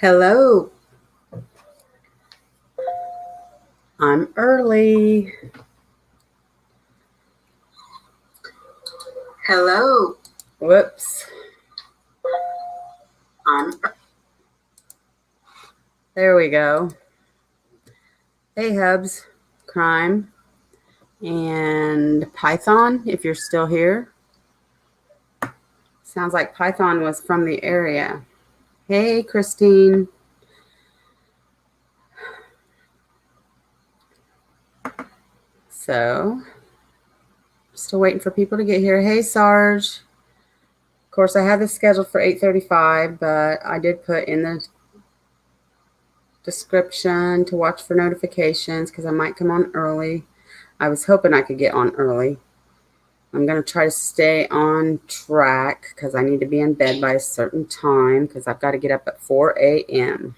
Hello. I'm early. Hello. Whoops. There we go. Hey, Hubs, Crime, and Python, if you're still here. Sounds like Python was from the area. Hey, Christine. So, still waiting for people to get here. Hey, Sarge. Of course, I had this scheduled for 8:35, but I did put in the description to watch for notifications because I might come on early. I was hoping I could get on early. I'm going to try to stay on track because I need to be in bed by a certain time because I've got to get up at 4 a.m.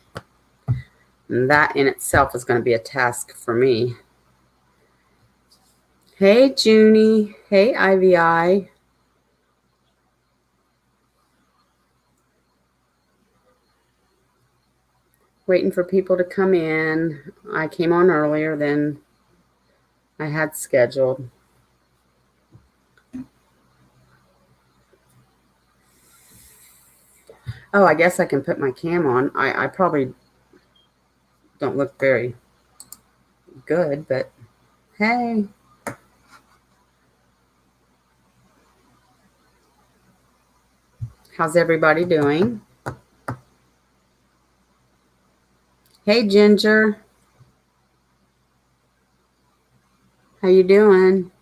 And that in itself is going to be a task for me. Hey, Junie. Hey, IVI. Waiting for people to come in. I came on earlier than I had scheduled. Oh, I guess I can put my cam on. I probably don't look very good, but hey. How's everybody doing? Hey, Ginger. How you doing?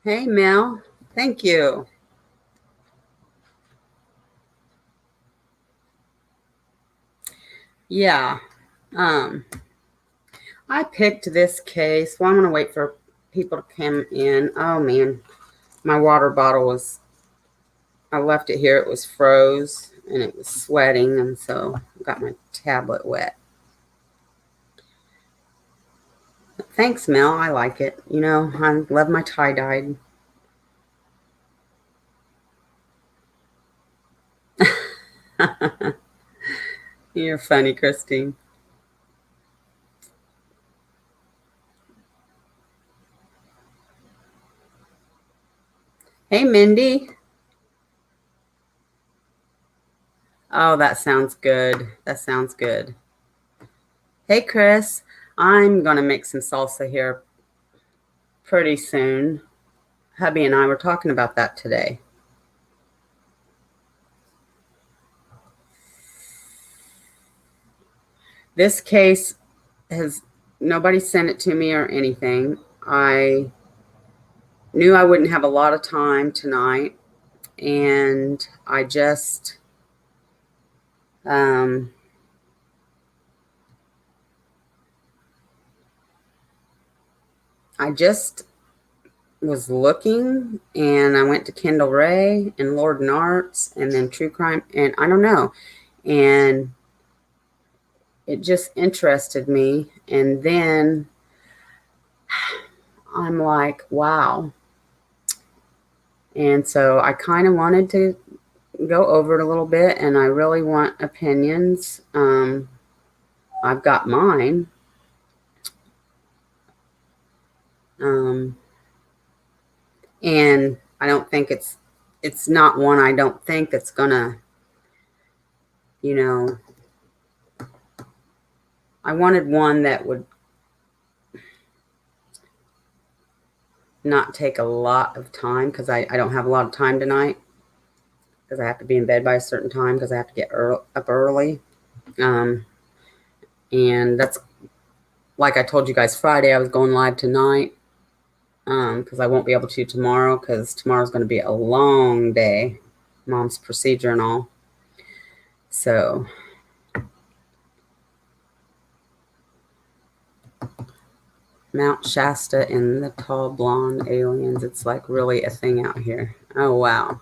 Hey, Mel. Thank you. Yeah. I picked this case. Well, I'm going to wait for people to come in. Oh, man. My water bottle was, I left it here. It was froze and it was sweating. And so I got my tablet wet. But thanks, Mel. I like it. You know, I love my tie-dyed. You're funny, Christine. Hey, Mindy. Oh, that sounds good. That sounds good. Hey, Chris. I'm going to make some salsa here pretty soon. Hubby and I were talking about that today. This case has nobody sent it to me or anything. I knew I wouldn't have a lot of time tonight, and I just was looking, and I went to Kendall Ray and Lord and Arts and then True Crime, and I don't know, and it just interested me. And then I'm like, wow. And so I kind of wanted to go over it a little bit, and I really want opinions. I've got mine. And I don't think it's not one I don't think that's gonna, you know, I wanted one that would not take a lot of time because I don't have a lot of time tonight because I have to be in bed by a certain time because I have to get up early. And that's like I told you guys Friday, I was going live tonight because I won't be able to tomorrow because tomorrow's going to be a long day, mom's procedure and all. So Mount Shasta and the tall blonde aliens, it's like really a thing out here. Oh, wow.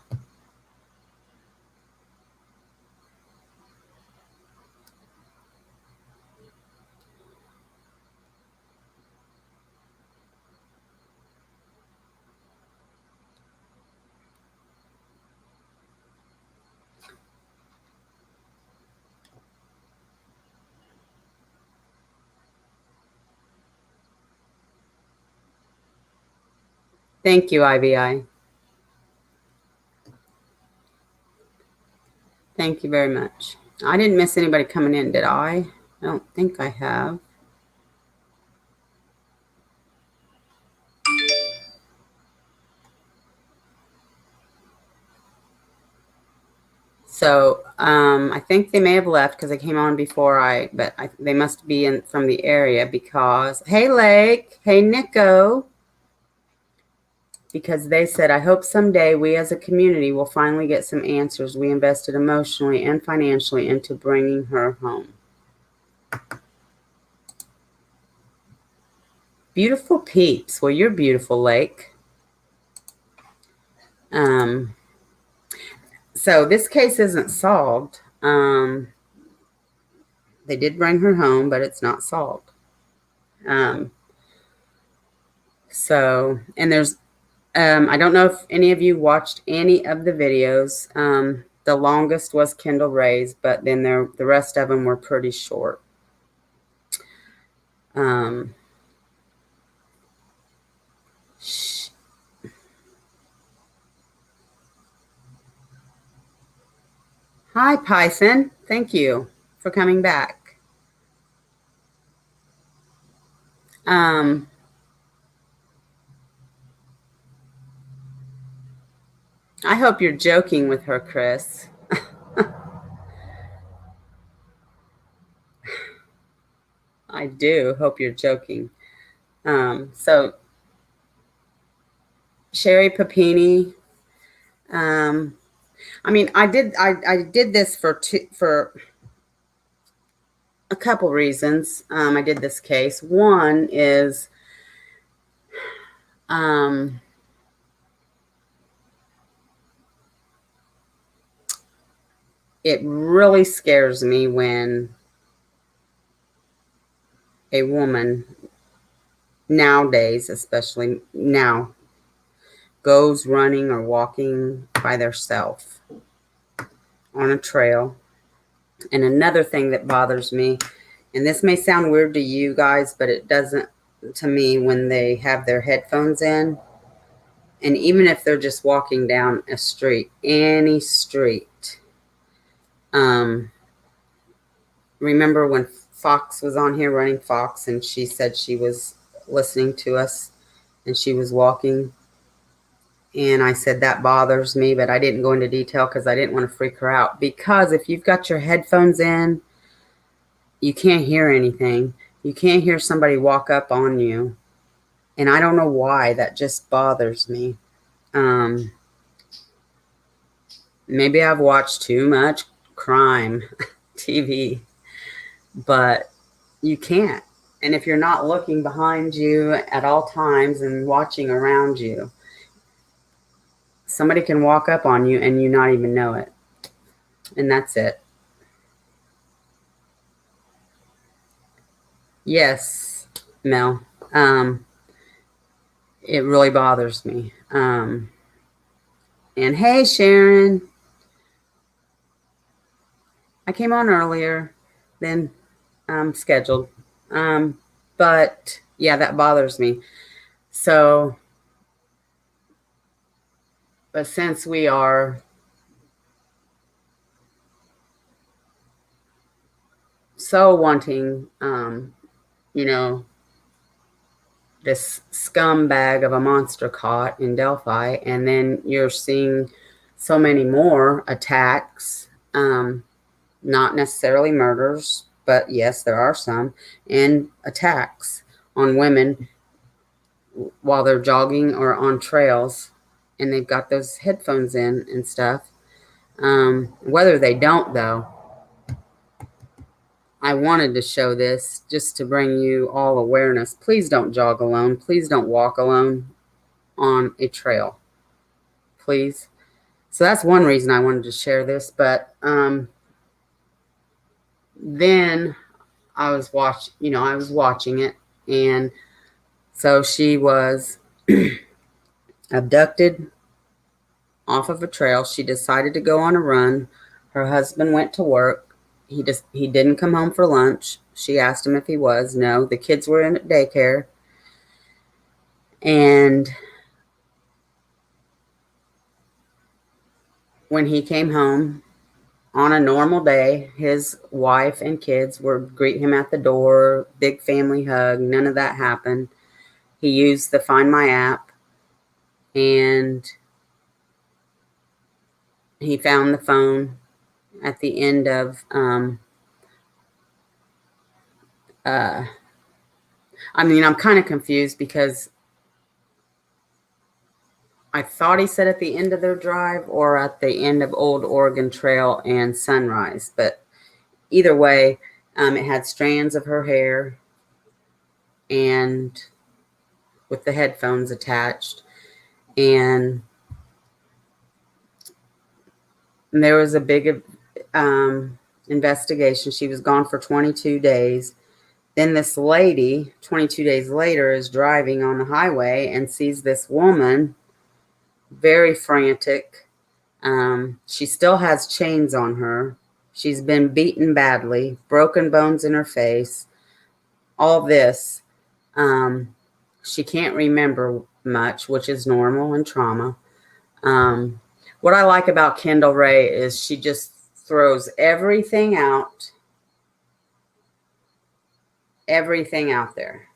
Thank you, IVI. Thank you very much. I didn't miss anybody coming in, did I? I don't think I have. So I think they may have left because they came on before they must be in from the area because, hey, Lake, hey, Nico, because they said, I hope someday we as a community will finally get some answers. We invested emotionally and financially into bringing her home. Beautiful peeps. Well, you're beautiful, Lake. So this case isn't solved. They did bring her home, but it's not solved. And there's, I don't know if any of you watched any of the videos. The longest was Kendall Ray's, but then the rest of them were pretty short. Hi, Python. Thank you for coming back. I hope you're joking with her, Chris. I do hope you're joking. So Sherri Papini. I mean, I did this for a couple reasons. I did this case. One is, it really scares me when a woman nowadays, especially now, goes running or walking by themselves on a trail. And another thing that bothers me, and this may sound weird to you guys, but it doesn't to me, when they have their headphones in, and even if they're just walking down a street, any street. Remember when Fox was on here, running Fox, and she said she was listening to us and she was walking, and I said that bothers me, but I didn't go into detail because I didn't want to freak her out. Because if you've got your headphones in, you can't hear anything. You can't hear somebody walk up on you. And I don't know why. That just bothers me. Maybe I've watched too much crime TV, but you can't. And if you're not looking behind you at all times and watching around you, somebody can walk up on you and you not even know it. And that's it. Yes, Mel. It really bothers me. And hey, Sharon. I came on earlier than scheduled. But yeah, that bothers me. So, but since we are so wanting, this scumbag of a monster caught in Delphi, and then you're seeing so many more attacks, not necessarily murders, but yes, there are some, and attacks on women while they're jogging or on trails, and they've got those headphones in and stuff. Whether they don't, though, I wanted to show this just to bring you all awareness. Please don't jog alone. Please don't walk alone on a trail. Please. So that's one reason I wanted to share this. But then I was watching it. And so she was abducted off of a trail. She decided to go on a run. Her husband went to work. He didn't come home for lunch. She asked him if he was. No, the kids were in daycare. And when he came home on a normal day, his wife and kids would greet him at the door, big family hug. None of that happened. He used the Find My app, and he found the phone at the end of, I'm kind of confused because I thought he said at the end of their drive or at the end of Old Oregon Trail and Sunrise. But either way, it had strands of her hair and with the headphones attached. And there was a big investigation. She was gone for 22 days. Then this lady, 22 days later, is driving on the highway and sees this woman, very frantic. She still has chains on her. She's been beaten badly, broken bones in her face, all this. She can't remember much, which is normal in trauma. What I like about Kendall Ray is she just throws everything out there.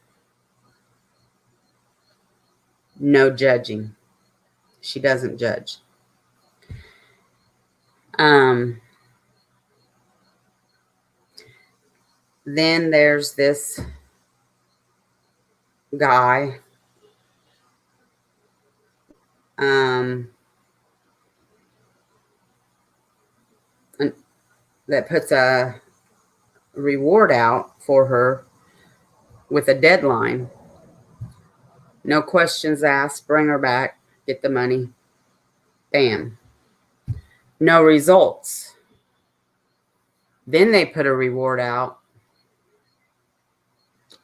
No judging. She doesn't judge. Then there's this guy that puts a reward out for her with a deadline. No questions asked, bring her back, get the money. Bam. No results. Then they put a reward out,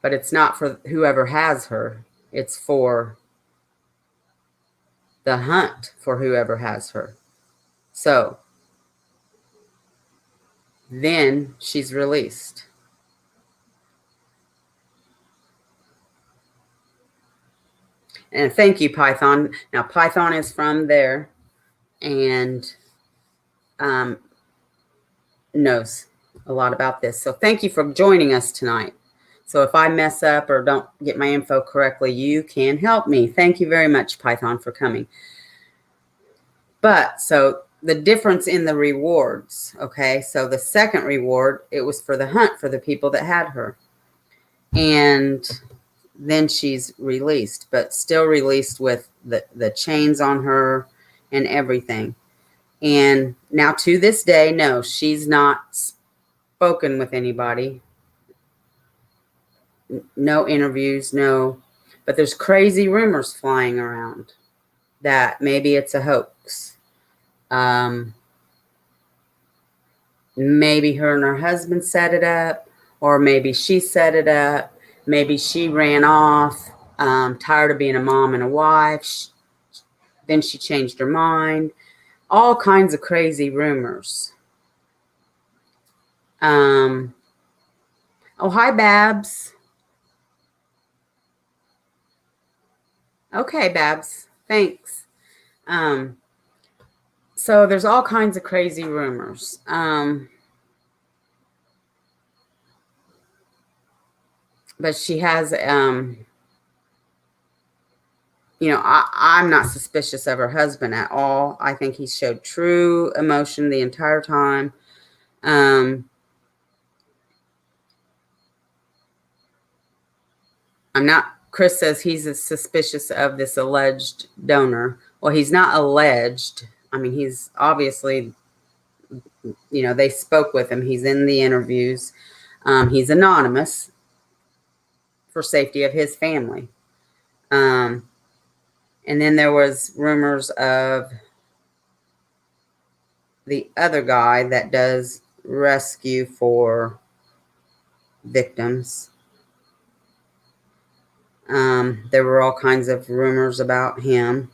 but it's not for whoever has her. It's for the hunt for whoever has her. So then she's released. And thank you, Python. Now, Python is from there and knows a lot about this. So thank you for joining us tonight. So if I mess up or don't get my info correctly, you can help me. Thank you very much, Python, for coming. But so the difference in the rewards, okay? So the second reward, it was for the hunt for the people that had her. And then she's released, but still released with the chains on her and everything. And now to this day, no, she's not spoken with anybody. No interviews, no. But there's crazy rumors flying around that maybe it's a hoax. Maybe her and her husband set it up, or maybe she set it up. Maybe she ran off, tired of being a mom and a wife. Then she changed her mind. All kinds of crazy rumors. Oh, hi, Babs. Okay, Babs. Thanks. So there's all kinds of crazy rumors. But she has, I'm not suspicious of her husband at all. I think he showed true emotion the entire time. Chris says he's suspicious of this alleged donor. Well, he's not alleged. I mean, he's obviously, they spoke with him. He's in the interviews. He's anonymous for safety of his family. And then there was rumors of the other guy that does rescue for victims. There were all kinds of rumors about him,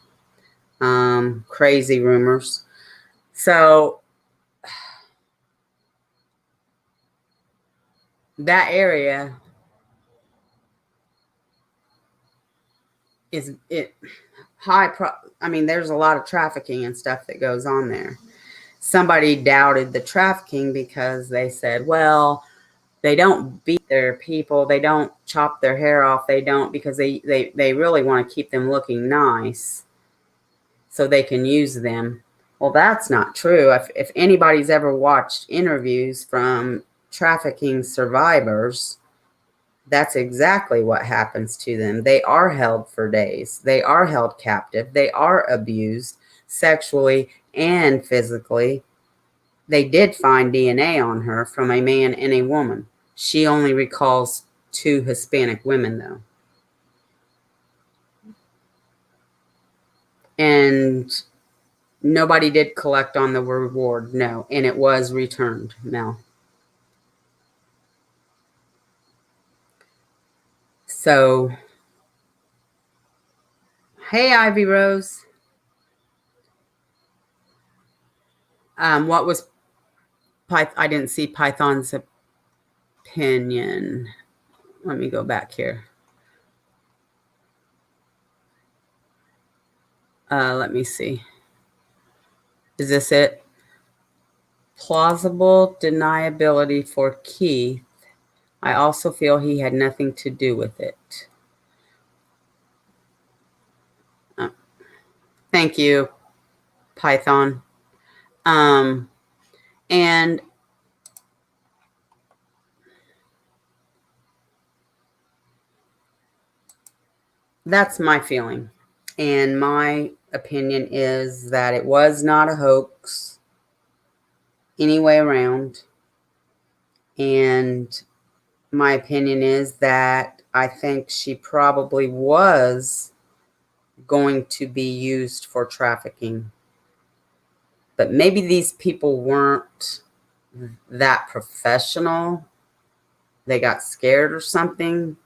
crazy rumors. So that area is high. There's a lot of trafficking and stuff that goes on there. somebody doubted the trafficking because they said, well, they don't beat their people, they don't chop their hair off, they don't, because they really want to keep them looking nice so they can use them. Well, that's not true. If anybody's ever watched interviews from trafficking survivors, that's exactly what happens to them. They are held for days. They are held captive. They are abused sexually and physically. They did find DNA on her from a man and a woman. She only recalls 2 Hispanic women, though. And nobody did collect on the reward, no. And it was returned, Mel. So, hey, Ivy Rose. What was I didn't see Python's opinion. Let me go back here. Let me see. Is this it? Plausible deniability for Keith. I also feel he had nothing to do with it. Thank you, Python. And that's my feeling. And my opinion is that it was not a hoax any way around. And my opinion is that I think she probably was going to be used for trafficking. But maybe these people weren't that professional. They got scared or something.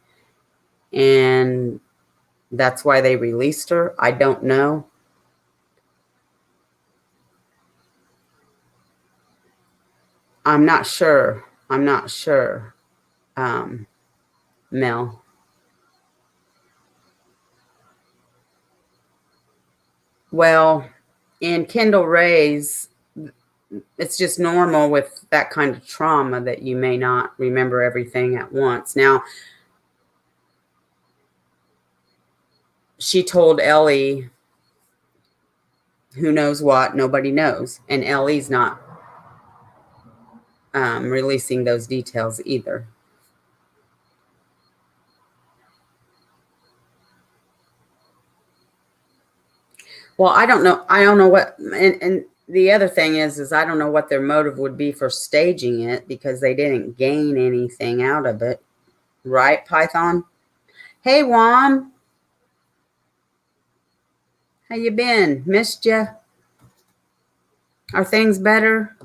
And that's why they released her. I don't know. I'm not sure. Mel. Well, in Kendall Ray's, it's just normal with that kind of trauma that you may not remember everything at once. Now, she told Ellie, who knows what, nobody knows. And Ellie's not releasing those details either. Well, I don't know what, and the other thing is I don't know what their motive would be for staging it because they didn't gain anything out of it. Right, Python? Hey, Wom. How you been? Missed you? Are things better?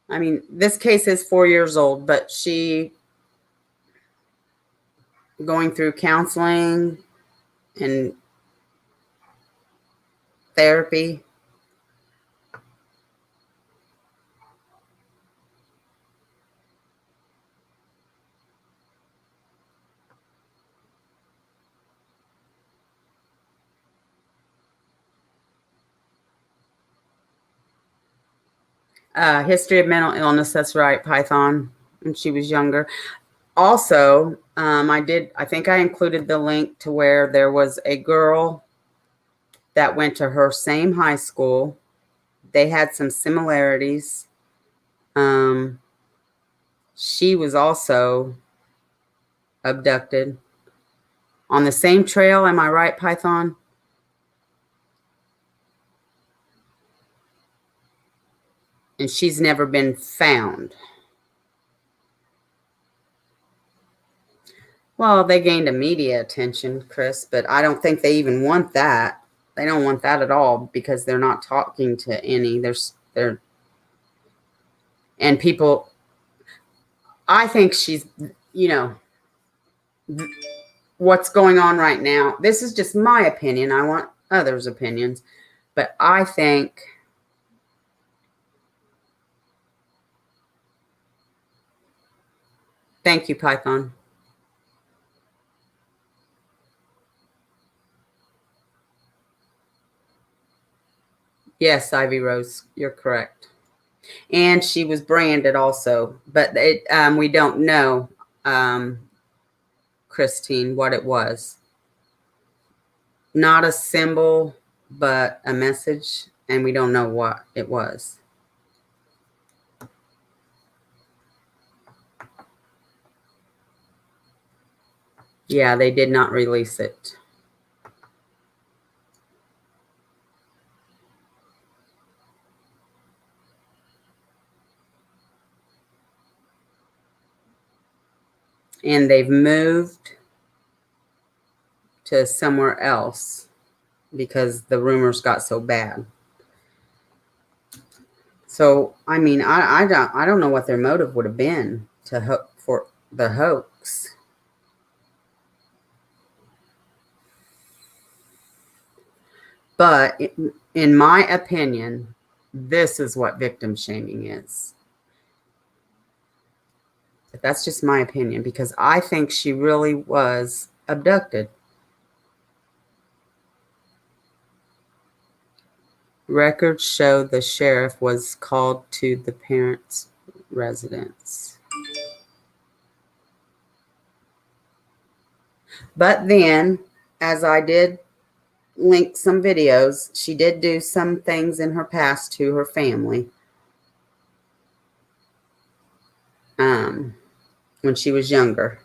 I mean, this case is 4 years old, but she going through counseling and therapy. History of mental illness. That's right, Python. When she was younger. Also, I think I included the link to where there was a girl that went to her same high school. They had some similarities. She was also abducted on the same trail. Am I right, Python? And she's never been found. Well, they gained a media attention, Chris, but I don't think they even want that. They don't want that at all because they're not talking to any. They're and people. I think she's, what's going on right now. This is just my opinion. I want others' opinions, but I think Thank you, Python. Yes, Ivy Rose, you're correct. And she was branded also, but we don't know, Christine, what it was. Not a symbol, but a message, and we don't know what it was. Yeah, they did not release it. And they've moved to somewhere else because the rumors got so bad. So, I mean, I don't know what their motive would have been for the hoax. But in my opinion, this is what victim shaming is. But that's just my opinion because I think she really was abducted. Records show the sheriff was called to the parents' residence. But then, as I did link some videos, she did do some things in her past to her family when she was younger.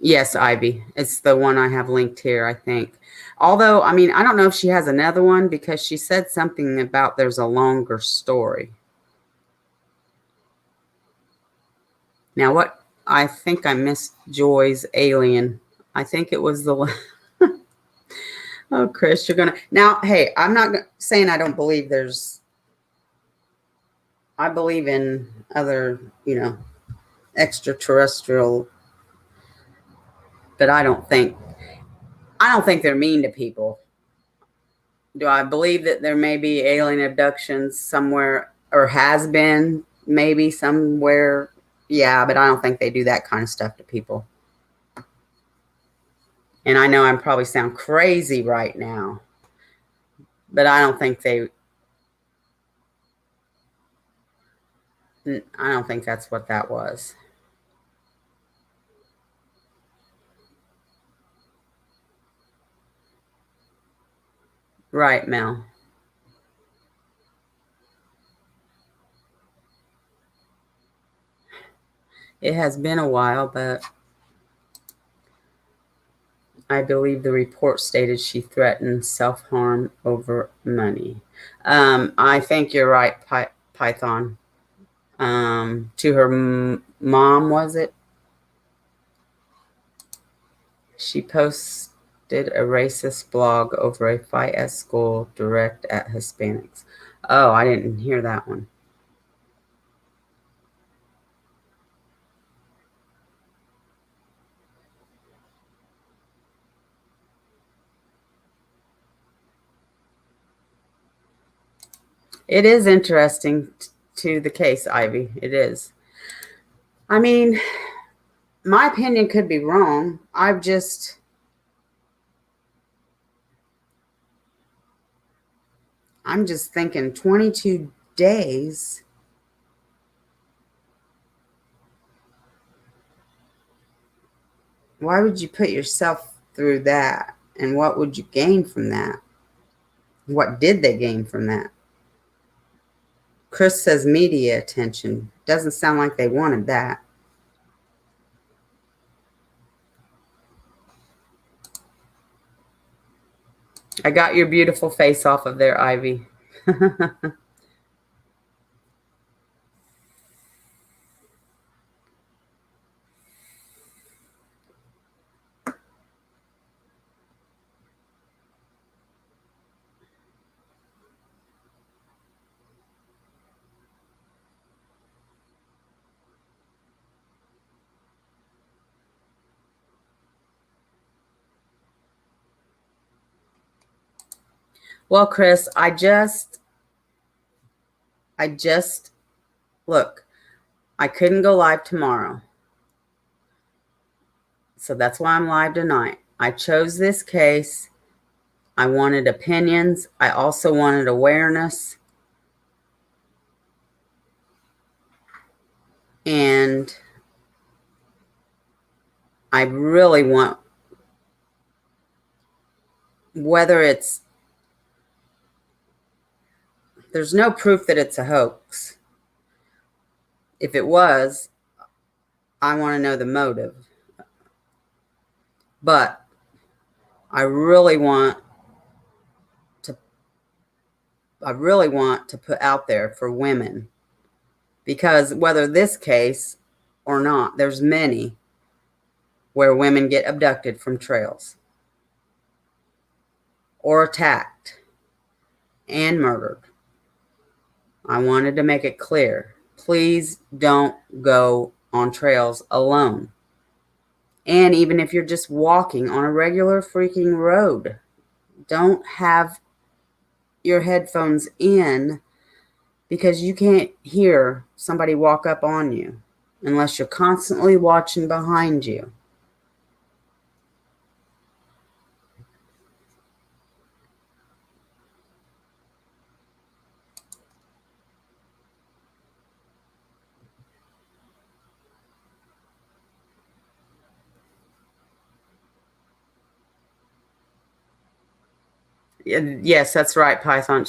Yes, Ivy. It's the one I have linked here, I think. Although, I mean, I don't know if she has another one because she said something about there's a longer story. Now, what I think I missed Joy's alien. I think it was the one. Oh, Chris, you're going to. Now, hey, I'm not saying I don't believe I believe in other, extraterrestrial, but I don't think they're mean to people. Do I believe that there may be alien abductions somewhere or has been maybe somewhere? Yeah, but I don't think they do that kind of stuff to people. And I know I'm probably sound crazy right now, but I don't think that's what that was. Right, Mel. It has been a while, but I believe the report stated she threatened self-harm over money. I think you're right, Python. To her mom, was it? She posted a racist blog over a fight at school direct at Hispanics. Oh, I didn't hear that one. It is interesting to the case, Ivy. It is. I mean, my opinion could be wrong. I'm just thinking 22 days. Why would you put yourself through that? And what would you gain from that? What did they gain from that? Chris says media attention. Doesn't sound like they wanted that. I got your beautiful face off of there, Ivy. Well, Chris, I just look, I couldn't go live tomorrow. So that's why I'm live tonight. I chose this case. I wanted opinions. I also wanted awareness. And I really want, there's no proof that it's a hoax. If it was, I want to know the motive. But I really want to put out there for women, because whether this case or not, there's many where women get abducted from trails or attacked and murdered. I wanted to make it clear. Please don't go on trails alone. And even if you're just walking on a regular freaking road, don't have your headphones in, because you can't hear somebody walk up on you unless you're constantly watching behind you. Yes, that's right, Python.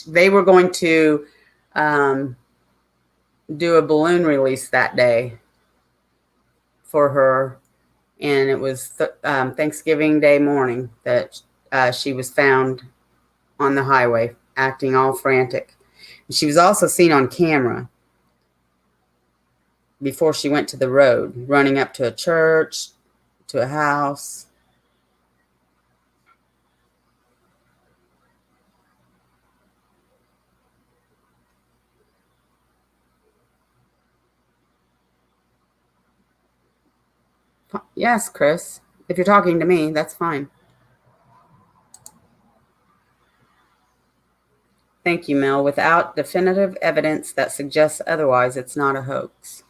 They were going to do a balloon release that day for her, and it was Thanksgiving Day morning that she was found on the highway acting all frantic. She was also seen on camera before she went to the road, running up to a church, to a house. Yes, Chris. If you're talking to me, that's fine. Thank you, Mel. Without definitive evidence that suggests otherwise, it's not a hoax.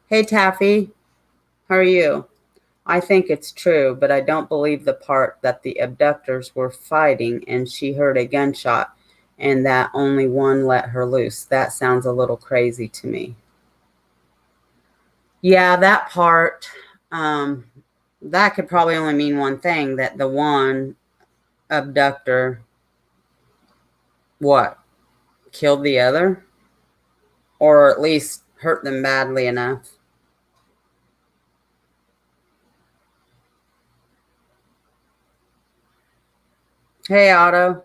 Hey, Taffy. How are you? I think it's true, but I don't believe the part that the abductors were fighting and she heard a gunshot and that only one let her loose. That sounds a little crazy to me. Yeah, that part, that could probably only mean one thing, that the one abductor, killed the other? Or at least hurt them badly enough. Hey, Otto.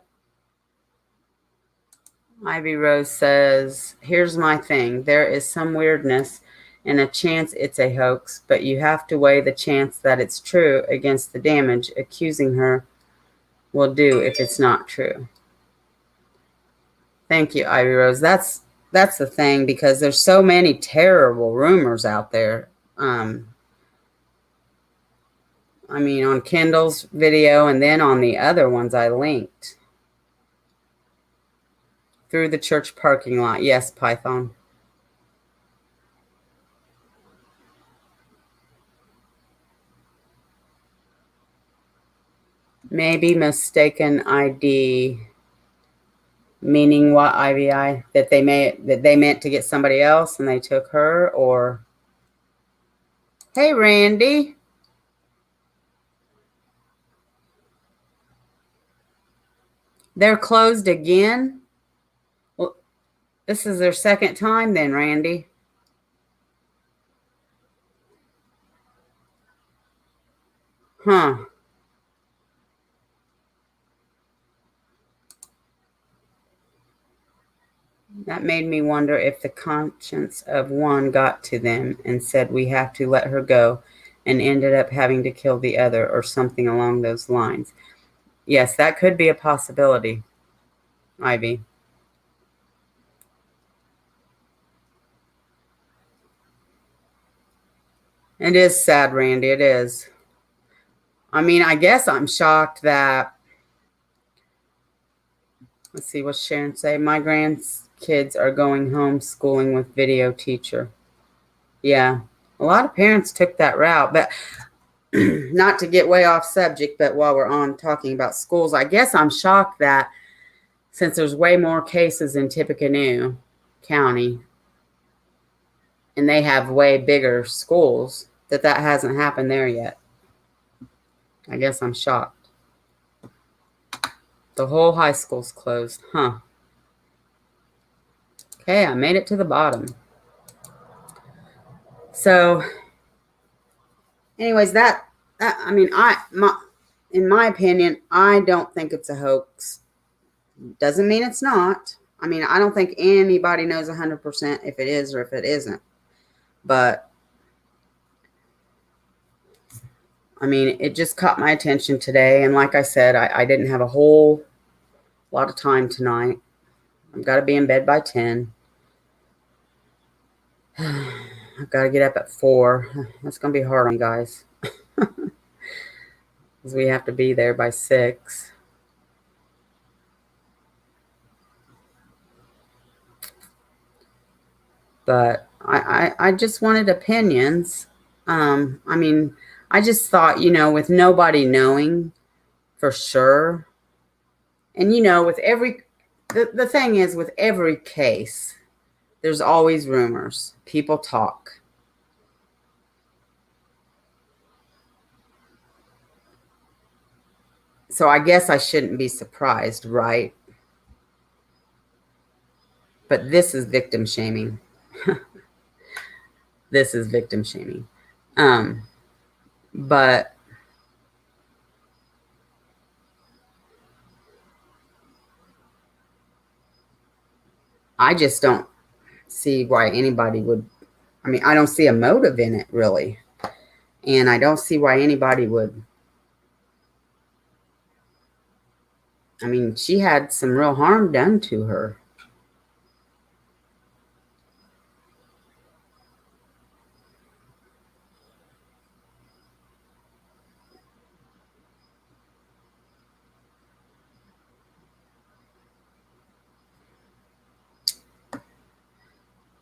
Ivy Rose says, here's my thing. There is some weirdness and a chance it's a hoax, but you have to weigh the chance that it's true against the damage accusing her will do if it's not true. Thank you, Ivy Rose. That's the thing, because there's so many terrible rumors out there. I mean, on Kendall's video and then on the other ones I linked. Through the church parking lot. Yes, Python. Maybe mistaken ID. Meaning what, IVI? That they meant to get somebody else and they took her, or... Hey, Randy. They're closed again? Well, this is their second time then, Randy. Huh. That made me wonder if the conscience of one got to them and said we have to let her go, and ended up having to kill the other, or something along those lines. Yes, that could be a possibility, Ivy. It is sad, Randy. It is. I mean, I guess I'm shocked that... Let's see, what's Sharon say? My grandkids kids are going homeschooling with video teacher. Yeah, a lot of parents took that route, but not to get way off subject, but while we're on talking about schools, I guess I'm shocked that since there's way more cases in Tippecanoe County and they have way bigger schools, that hasn't happened there yet. I guess I'm shocked. The whole high school's closed, huh? Okay, I made it to the bottom. So, anyways, in my opinion, I don't think it's a hoax. Doesn't mean it's not. I mean, I don't think anybody knows 100% if it is or if it isn't. But, I mean, it just caught my attention today. And like I said, I didn't have a whole lot of time tonight. I've got to be in bed by 10. I've got to get up at 4. That's going to be hard on you guys. Because we have to be there by 6. But I just wanted opinions. I mean, I just thought, with nobody knowing for sure. And, with the thing is, with every case, there's always rumors. People talk. So I guess I shouldn't be surprised, right? But this is victim shaming. This is victim shaming. But I just don't see why anybody would. I mean, I don't see a motive in it, really. And I don't see why anybody would. I mean, she had some real harm done to her.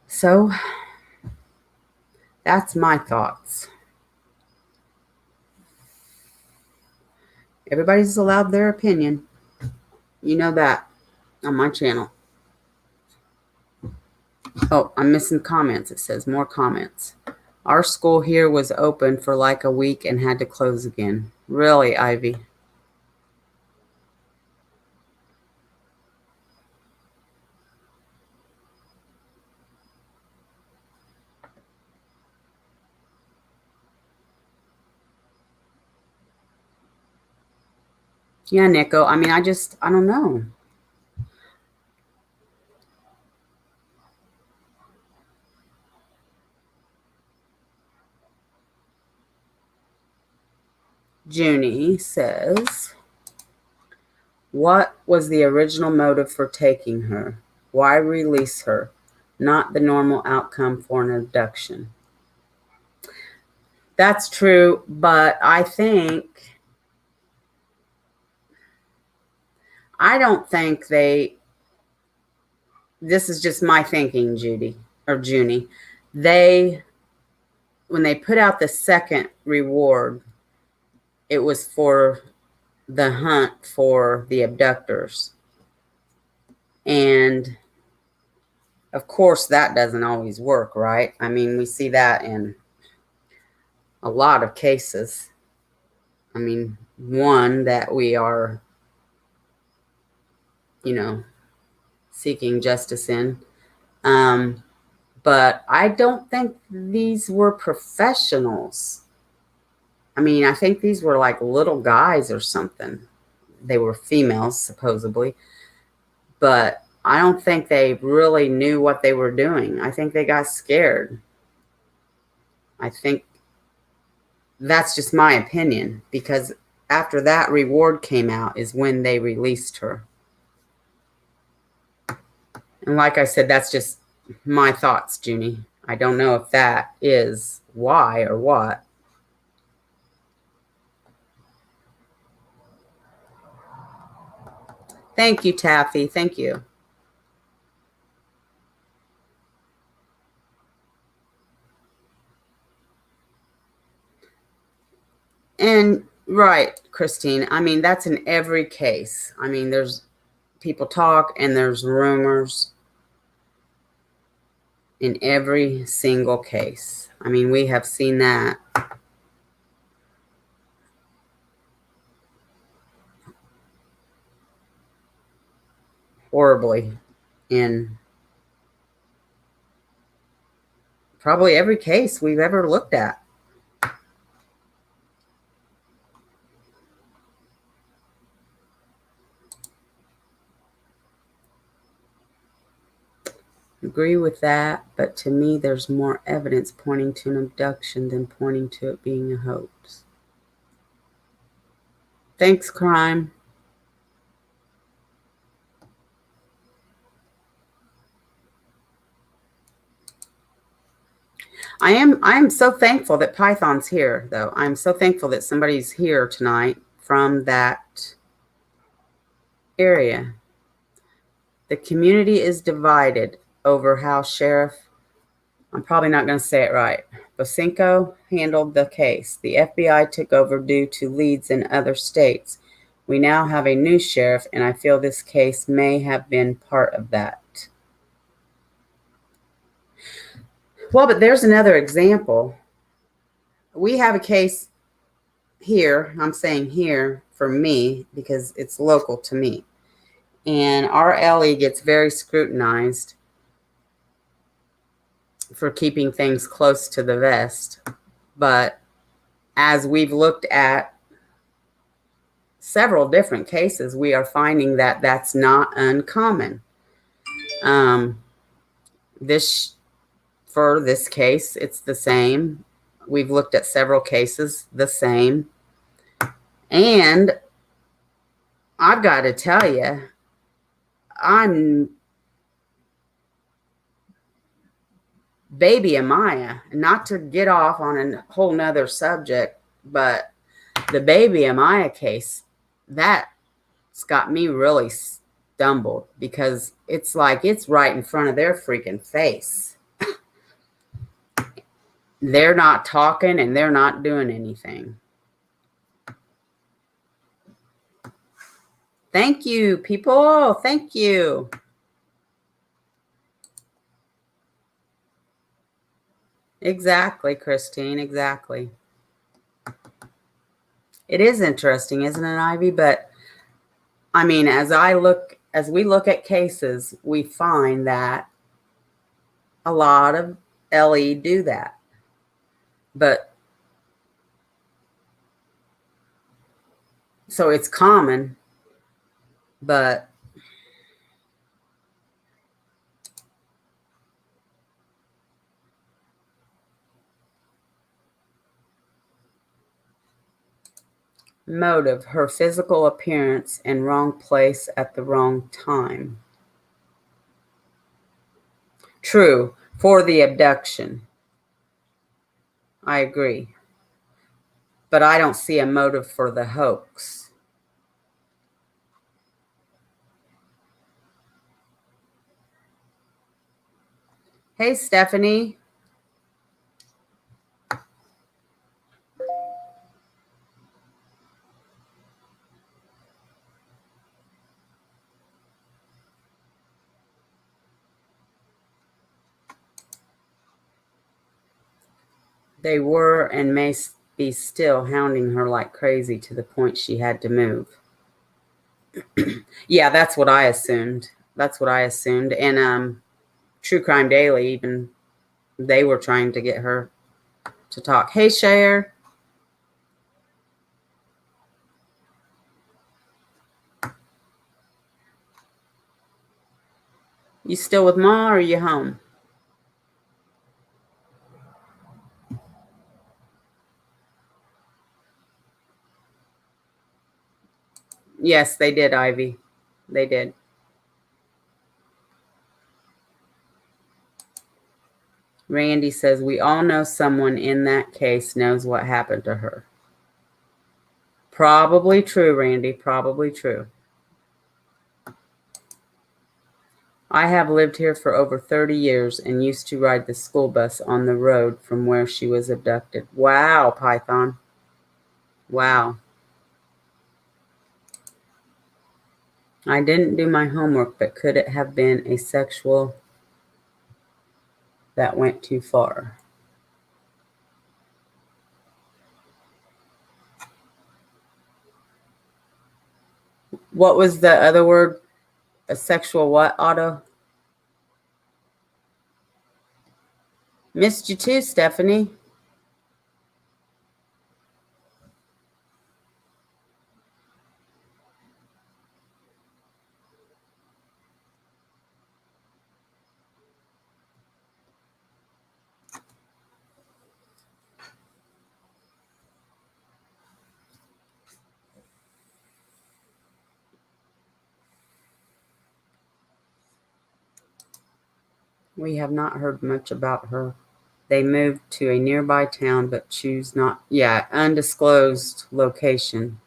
So, that's my thoughts. Everybody's allowed their opinion. You know that on my channel. Oh, I'm missing comments. It says more comments. Our school here was open for like a week and had to close again. Really, Ivy? Yeah, Nico. I mean, I don't know. Junie says, what was the original motive for taking her? Why release her? Not the normal outcome for an abduction. That's true, but I don't think this is just my thinking, Junie. When they put out the second reward, it was for the hunt for the abductors. And of course, that doesn't always work, right? I mean, we see that in a lot of cases. I mean, one that we are, seeking justice in. But I don't think these were professionals. I mean, I think these were like little guys or something. They were females, supposedly. But I don't think they really knew what they were doing. I think they got scared. I think that's just my opinion, because after that reward came out is when they released her. And like I said, that's just my thoughts, Junie. I don't know if that is why or what. Thank you, Taffy. Thank you. And right, Christine. I mean, that's in every case. I mean, there's people talk and there's rumors in every single case. I mean, we have seen that horribly in probably every case we've ever looked at. Agree with that, but to me, there's more evidence pointing to an abduction than pointing to it being a hoax. Thanks, crime. I am so thankful that Python's here, though. I'm so thankful that somebody's here tonight from that area. The community is divided over how Sheriff, I'm probably not going to say it right, Bosinko handled the case. The FBI took over due to leads in other states. We now have a new sheriff, and I feel this case may have been part of that. Well, but there's another example. We have a case here, I'm saying here for me because it's local to me. And our Ellie gets very scrutinized for keeping things close to the vest. But as we've looked at several different cases, we are finding that that's not uncommon. For this case, it's the same. We've looked at several cases, the same. And I've got to tell you, I'm baby Amaya, not to get off on a whole nother subject, but the baby Amaya case, that's got me really stumbled because it's like it's right in front of their freaking face. They're not talking and they're not doing anything. Thank you, people. Thank you. Exactly, Christine. Exactly. It is interesting, isn't it, Ivy? But I mean, as we look at cases, we find that a lot of LE do that. But so it's common, but motive, her physical appearance and wrong place at the wrong time. True, for the abduction. I agree. But I don't see a motive for the hoax. Hey, Stephanie. They were and may be still hounding her like crazy to the point she had to move. Yeah, that's what I assumed. And True Crime Daily, even they were trying to get her to talk. Hey, Cher. You still with Ma or are you home? Yes, they did, Ivy. They did. Randy says, we all know someone in that case knows what happened to her. Probably true, Randy. Probably true. I have lived here for over 30 years and used to ride the school bus on the road from where she was abducted. Wow, Python. Wow. I didn't do my homework, but could it have been a sexual that went too far? What was the other word? A sexual what, Otto? Missed you too, Stephanie. We have not heard much about her. They moved to a nearby town but choose not. Yeah, undisclosed location.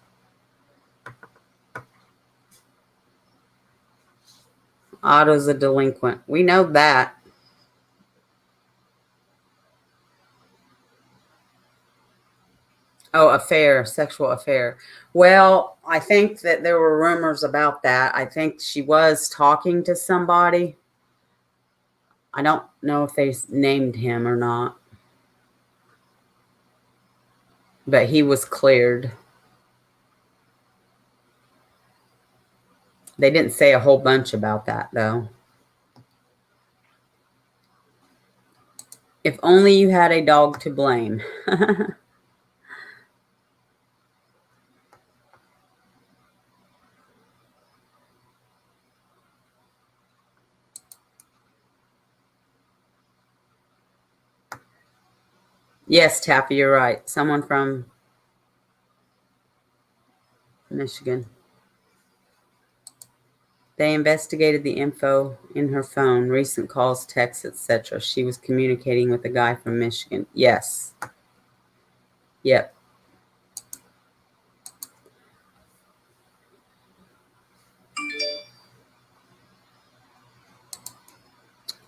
Otto's a delinquent. We know that. Oh, affair, sexual affair. Well, I think that there were rumors about that. I think she was talking to somebody. I don't know if they named him or not, but he was cleared. They didn't say a whole bunch about that, though. If only you had a dog to blame. Yes, Taffy, you're right. Someone from Michigan. They investigated the info in her phone, recent calls, texts, etc. She was communicating with a guy from Michigan. Yes. Yep.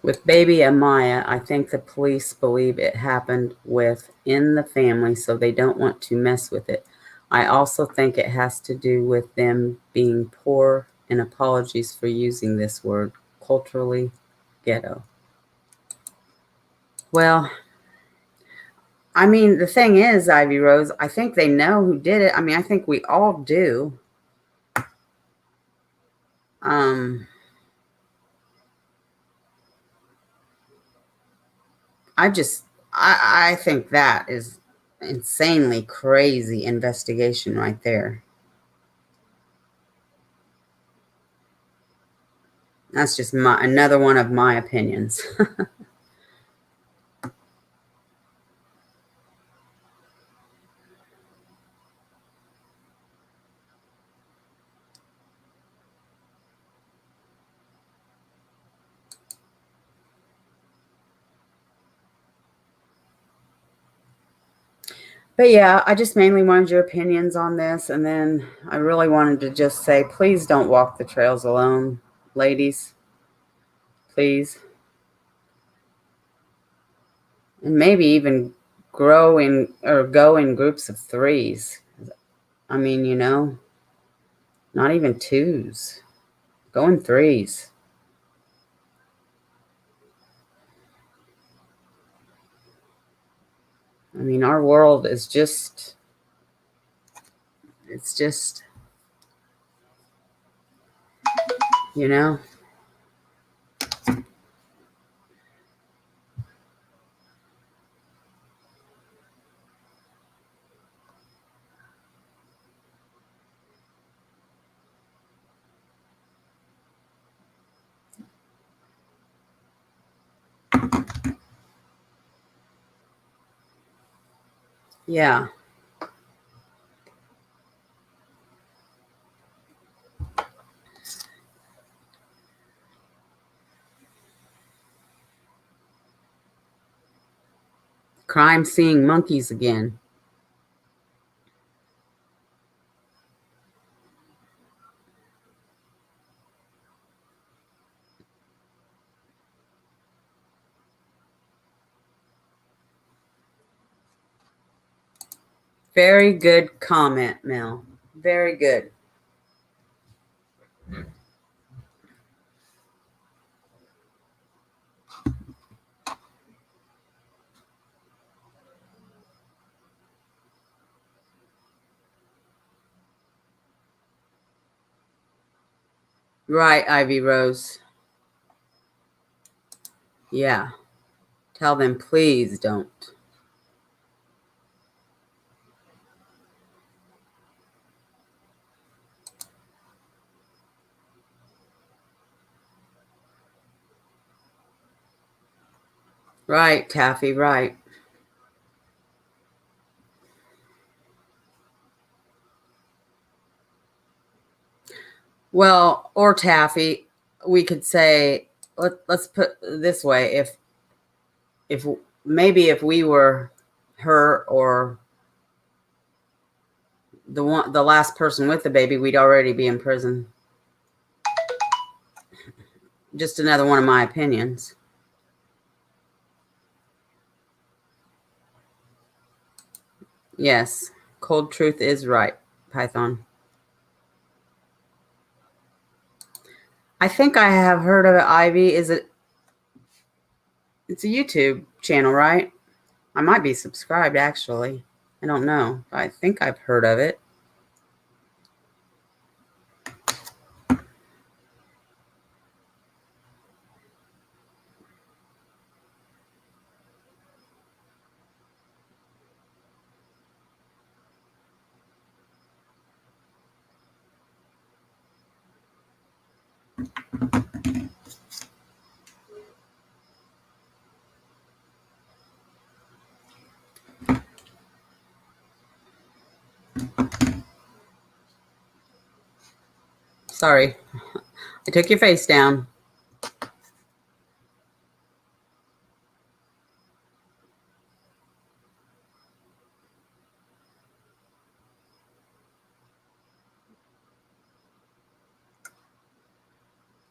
With baby Amaya, I think the police believe it happened within the family, so they don't want to mess with it. I also think it has to do with them being poor, and apologies for using this word, culturally ghetto. Well, I mean, the thing is, Ivy Rose, I think they know who did it. I mean, I think we all do. Um, I think that is insanely crazy investigation right there. That's just my another one of my opinions. But yeah, I just mainly wanted your opinions on this, and then I really wanted to just say, please don't walk the trails alone, ladies. Please. And maybe even grow in or go in groups of threes. I mean, not even twos. Go in threes. I mean, our world is just, it's just, you know? Yeah. Crime seeing monkeys again. Very good comment, Mel. Very good. Right, Ivy Rose. Yeah. Tell them, please don't. Right, Taffy, right. Well, or Taffy, we could say, let's put it this way. If maybe if we were her or the last person with the baby, we'd already be in prison. Just another one of my opinions. Yes, cold truth is right, Python. I think I have heard of it, Ivy. Is it? It's a YouTube channel, right? I might be subscribed, actually. I don't know. I think I've heard of it. Sorry. I took your face down.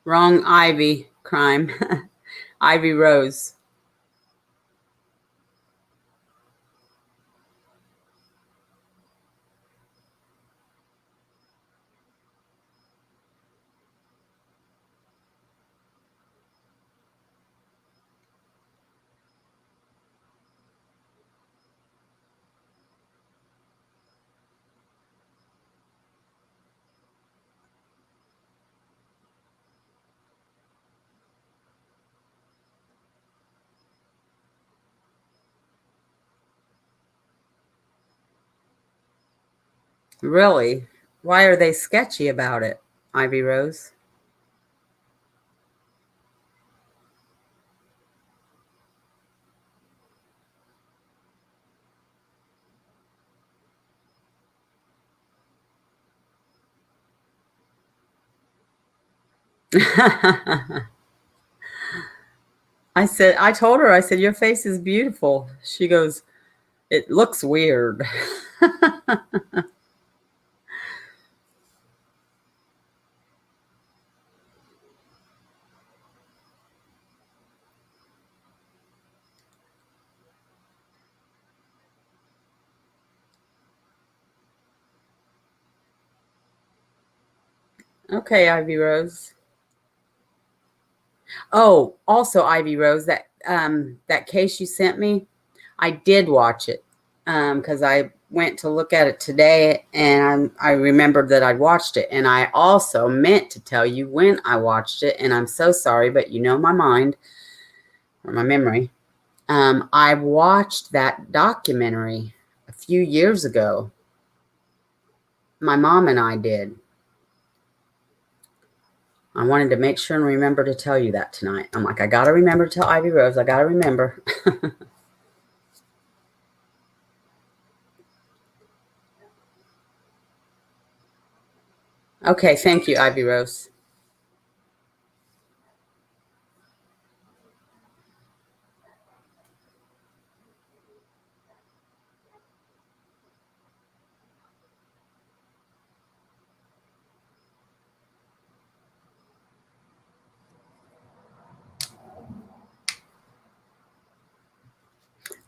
Wrong Ivy crime. Ivy Rose. Really? Why are they sketchy about it, Ivy Rose? I told her, I said, your face is beautiful. She goes, it looks weird. Okay, Ivy Rose. Oh, also Ivy Rose, that case you sent me, I did watch it because I went to look at it today and I remembered that I'd watched it. And I also meant to tell you when I watched it, and I'm so sorry, but you know my mind or my memory. I watched that documentary a few years ago. My mom and I did. I wanted to make sure and remember to tell you that tonight. I'm like, I got to remember to tell Ivy Rose. I got to remember. Okay, thank you, Ivy Rose.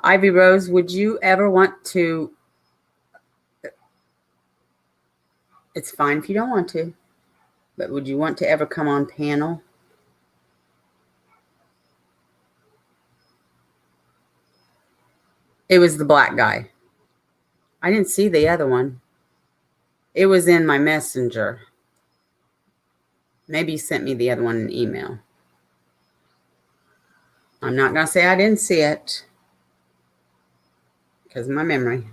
Ivy Rose, would you ever want to It's fine if you don't want to, but would you want to ever come on panel? It was the black guy. I didn't see the other one. It was in my messenger. Maybe you sent me the other one in email. I'm not going to say I didn't see it because of my memory.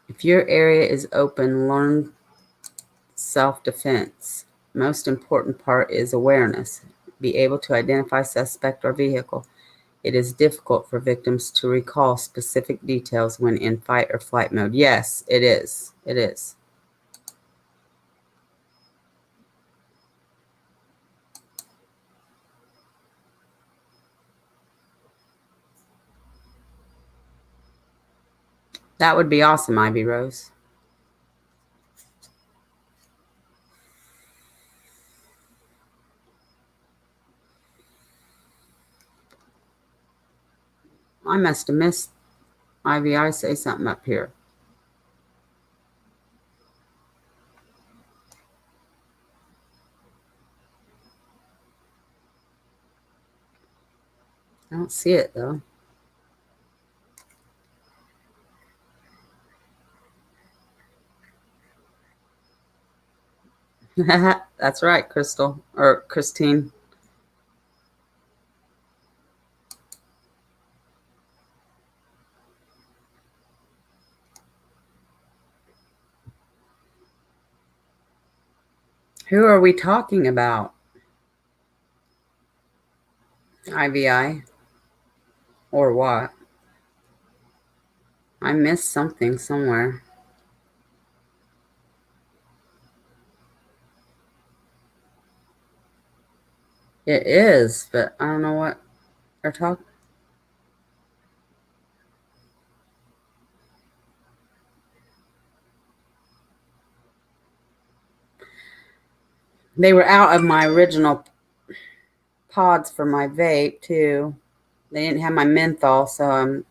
If your area is open, learn self-defense. Most important part is awareness. Be able to identify suspect or vehicle. It is difficult for victims to recall specific details when in fight or flight mode. Yes, it is. It is. That would be awesome, Ivy Rose. I must have missed Ivy. I say something up here. I don't see it though. That's right, Crystal or Christine. Who are we talking about? IVI or what? I missed something somewhere. It is, but I don't know what they're talking. They were out of my original pods for my vape too. They didn't have my menthol, so I'm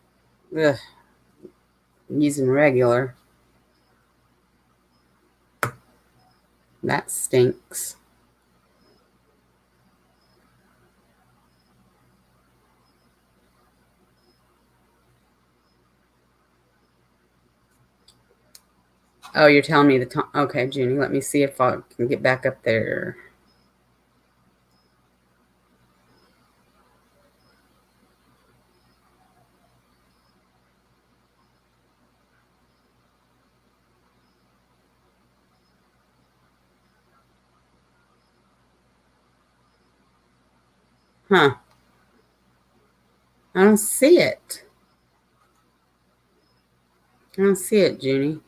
using regular. That stinks. Oh, you're telling me the time. Okay, Junie, let me see if I can get back up there. Huh. I don't see it. I don't see it, Junie.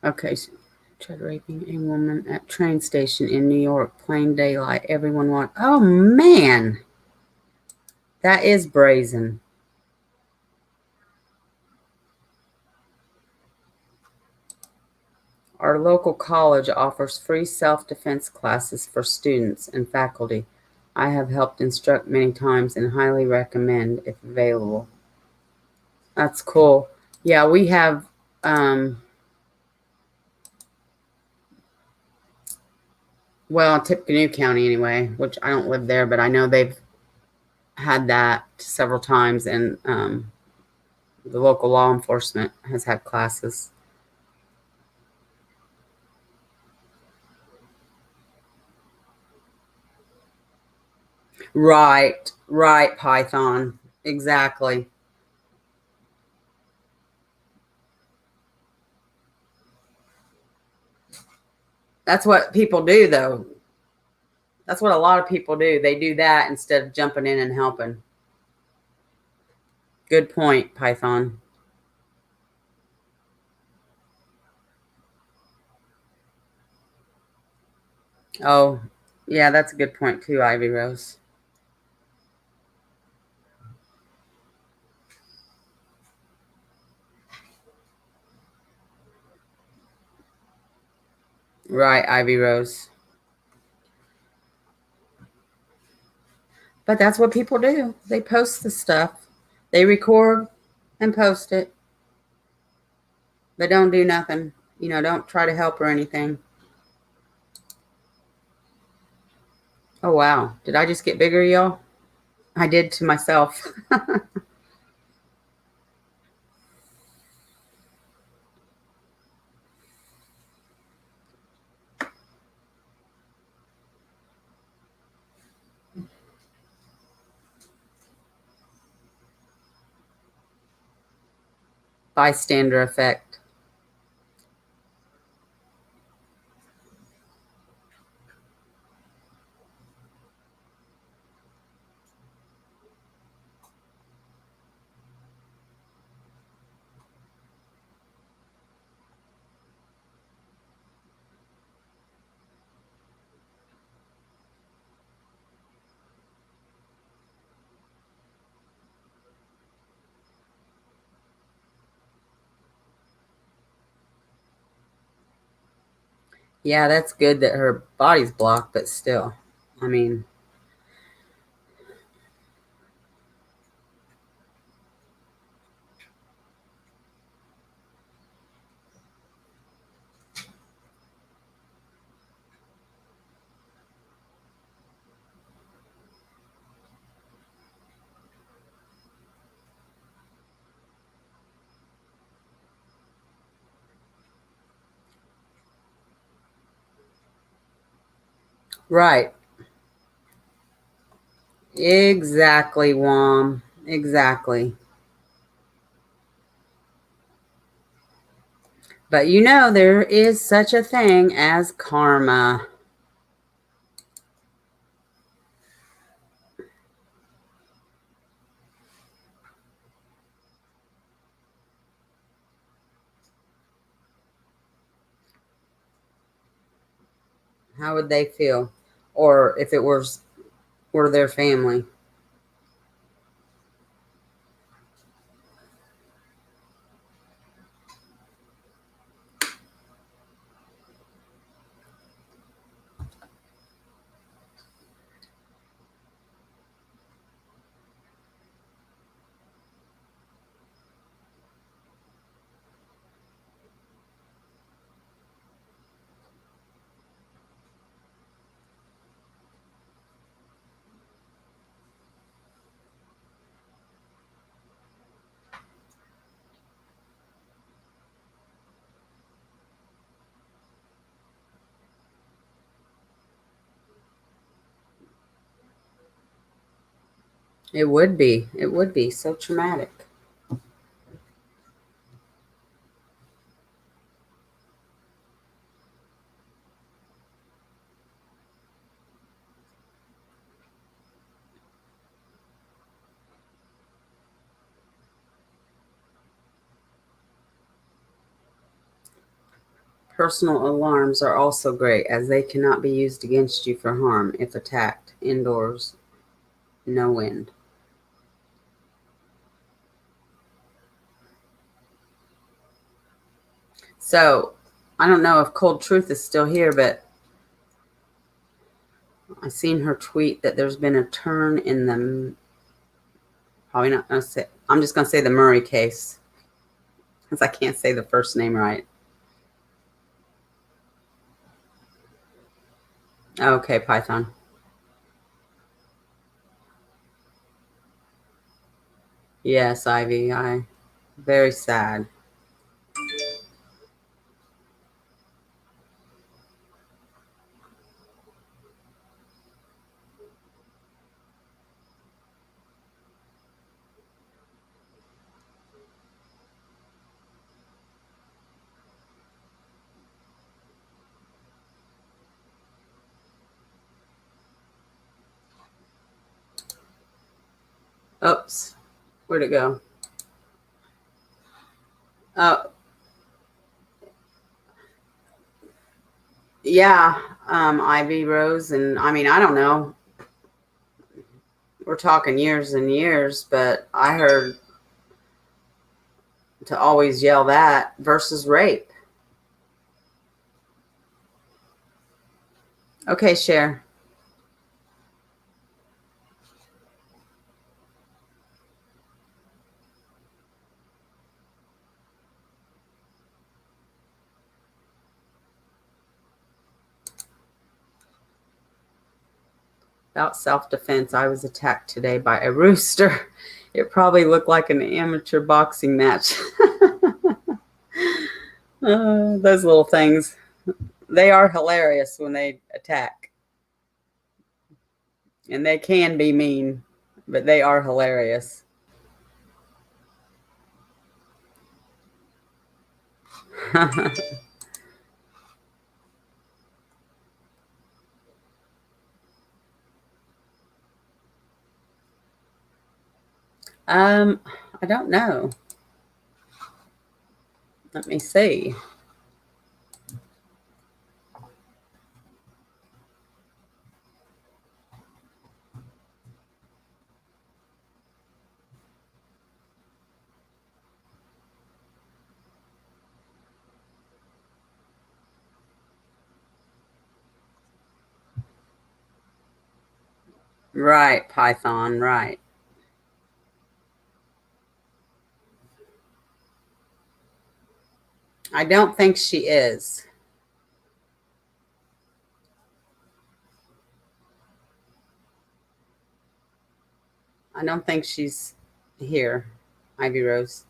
Okay. So, tried raping a woman at train station in New York, plain daylight. Everyone watched. Oh, man. That is brazen. Our local college offers free self-defense classes for students and faculty. I have helped instruct many times and highly recommend if available. That's cool. Yeah, we have well, Tippecanoe County anyway, which I don't live there, but I know they've had that several times, and the local law enforcement has had classes. Right, right, Python. Exactly. That's what people do, though. That's what a lot of people do. They do that instead of jumping in and helping. Good point, Python. Oh, yeah, that's a good point too, Ivy Rose. Right, Ivy Rose. But that's what people do. They post the stuff. They record. and post it. But don't do nothing. You know, don't try to help or anything. Oh, wow. Did I just get bigger, y'all? I did to myself. Bystander effect. Yeah, that's good that her body's blocked, but still. I mean, right. Exactly, Wom. Exactly. But you know, there is such a thing as karma. How would they feel? Or if it were their family. It would be. It would be so traumatic. Personal alarms are also great as they cannot be used against you for harm if attacked indoors, no wind. So, I don't know if Cold Truth is still here, but I seen her tweet that there's been a turn in the, probably not going to say, I'm just going to say the Murray case because I can't say the first name right. Okay, Python. Yes, Ivy. Very sad. Oops. Where'd it go? Oh, yeah. Ivy Rose. And I mean, I don't know. We're talking years and years, but I heard to always yell that versus rape. Okay, Cher. About self-defense, I was attacked today by a rooster. It probably looked like an amateur boxing match. Those little things, they are hilarious when they attack. And they can be mean, but they are hilarious. I don't know. Let me see. Right, Python, right. I don't think she is. I don't think she's here, Ivy Rose.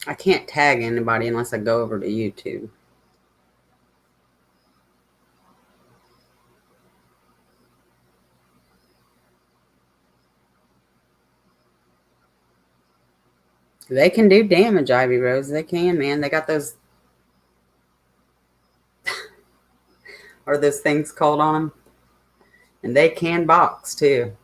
I can't tag anybody unless I go over to YouTube. They can do damage, Ivy Rose. They can, man. They got those, are those things called on them? And they can box too.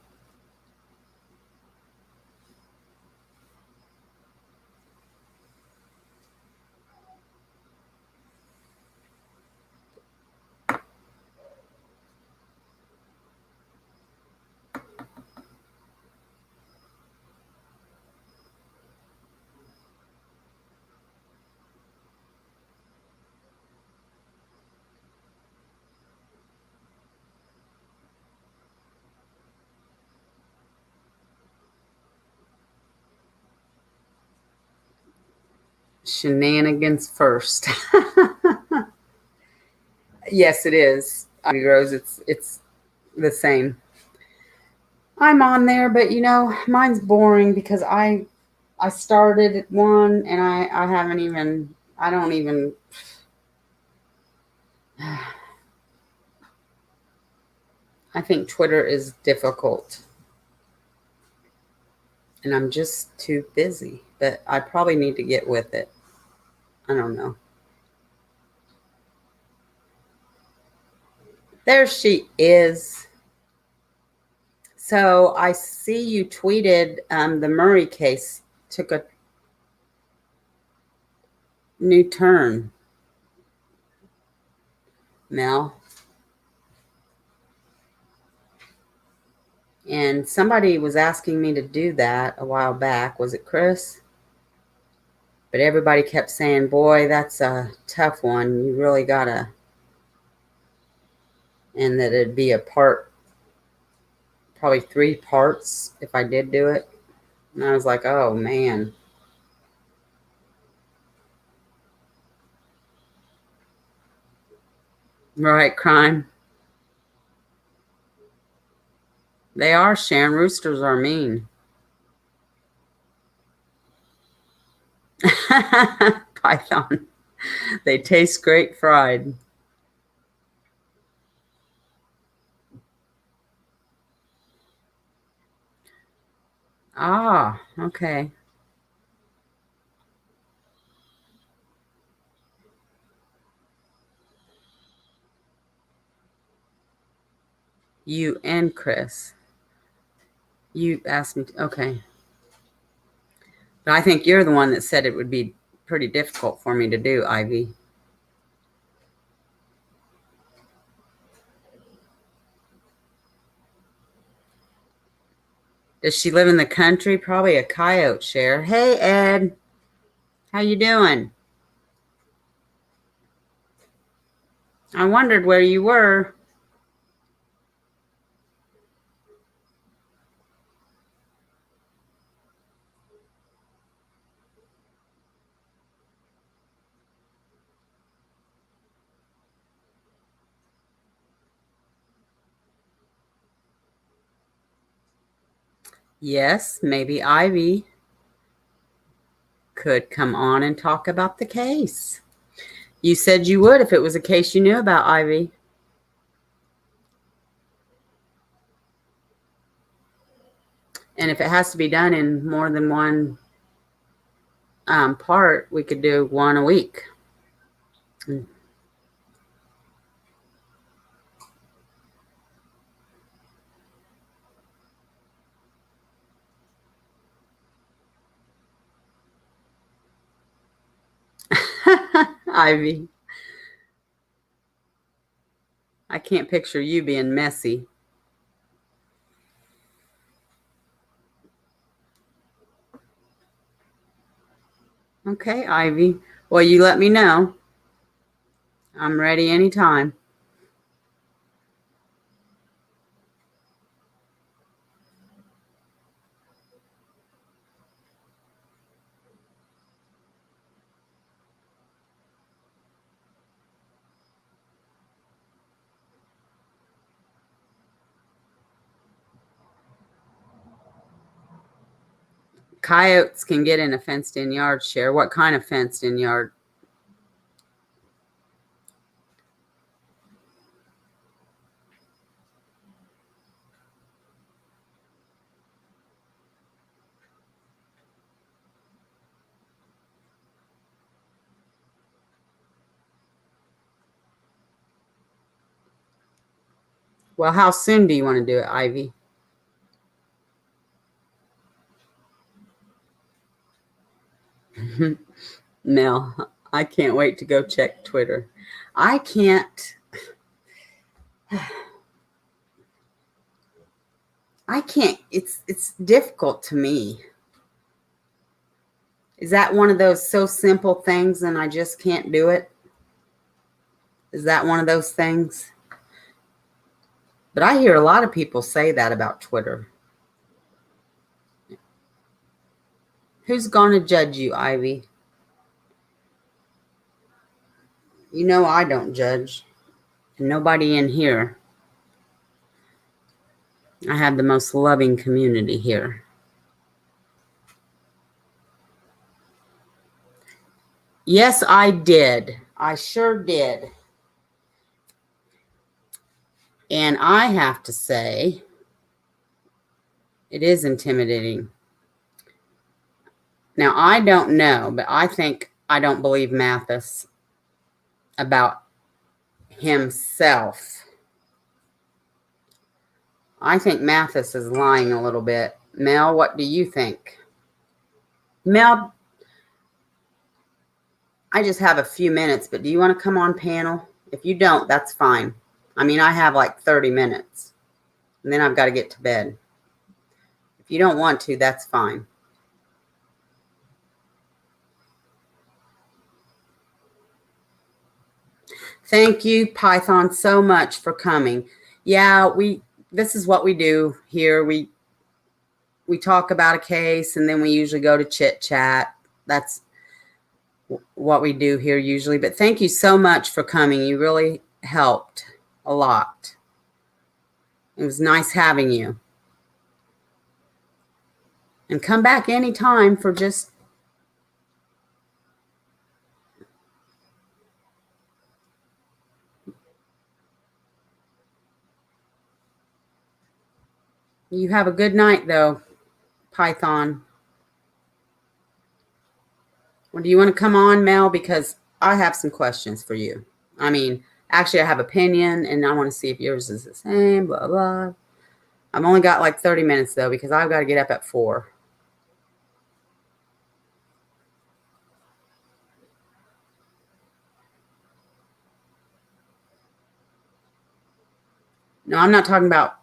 Shenanigans first. Yes, it is, Ivy Rose. It's the same. I'm on there, but mine's boring because I started one and I haven't even, I don't even, I think Twitter is difficult and I'm just too busy, but I probably need to get with it. I don't know. There she is. So I see you tweeted the Murray case took a new turn, Mel. And somebody was asking me to do that a while back. Was it Chris? But everybody kept saying, boy, that's a tough one. You really gotta, and that it'd be a part, probably 3 parts if I did do it. And I was like, oh man. Right, crime. They are, Sharon. Roosters are mean. Python. They taste great fried. Ah, okay. You and Chris. You asked me to, okay. But I think you're the one that said it would be pretty difficult for me to do, Ivy. Does she live in the country? Probably a coyote share. Hey, Ed. How you doing? I wondered where you were. Yes, maybe Ivy could come on and talk about the case. You said you would if it was a case you knew about, Ivy. And if it has to be done in more than one part, we could do one a week. Ivy, I can't picture you being messy. Okay, Ivy. Well, you let me know. I'm ready anytime. Coyotes can get in a fenced-in yard, Cher. What kind of fenced-in yard? Well, how soon do you want to do it, Ivy? Mel, I can't wait to go check Twitter. I can't. It's difficult to me. Is that one of those so simple things and I just can't do it? Is that one of those things? But I hear a lot of people say that about Twitter. Who's going to judge you, Ivy? You know I don't judge. And nobody in here. I have the most loving community here. Yes, I did. I sure did. And I have to say, it is intimidating. Now, I don't know, but I don't believe Mathis about himself. I think Mathis is lying a little bit. Mel, what do you think? Mel, I just have a few minutes, but do you want to come on panel? If you don't, that's fine. I mean, I have like 30 minutes, and then I've got to get to bed. If you don't want to, that's fine. Thank you, Python, so much for coming. Yeah, this is what we do here. We talk about a case, and then we usually go to chit chat. That's what we do here usually. But thank you so much for coming. You really helped a lot. It was nice having you. And come back anytime for just you have a good night though, Python. Well, do you want to come on, Mel? Because I have some questions for you. I mean, actually I have opinion and I want to see if yours is the same, blah, blah. I've only got like 30 minutes though, because I've got to get up at 4. No, I'm not talking about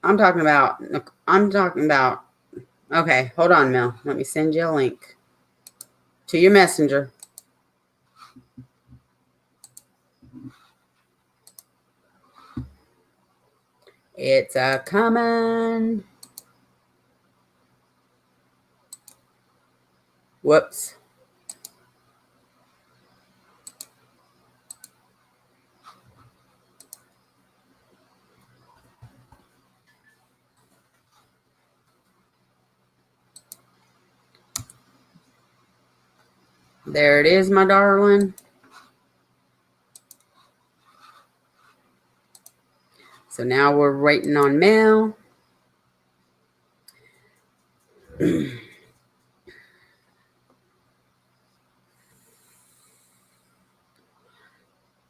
I'm talking about. I'm talking about. Okay, hold on, Mel. Let me send you a link to your messenger. It's a coming. Whoops. There it is, my darling. So now we're waiting on Mel.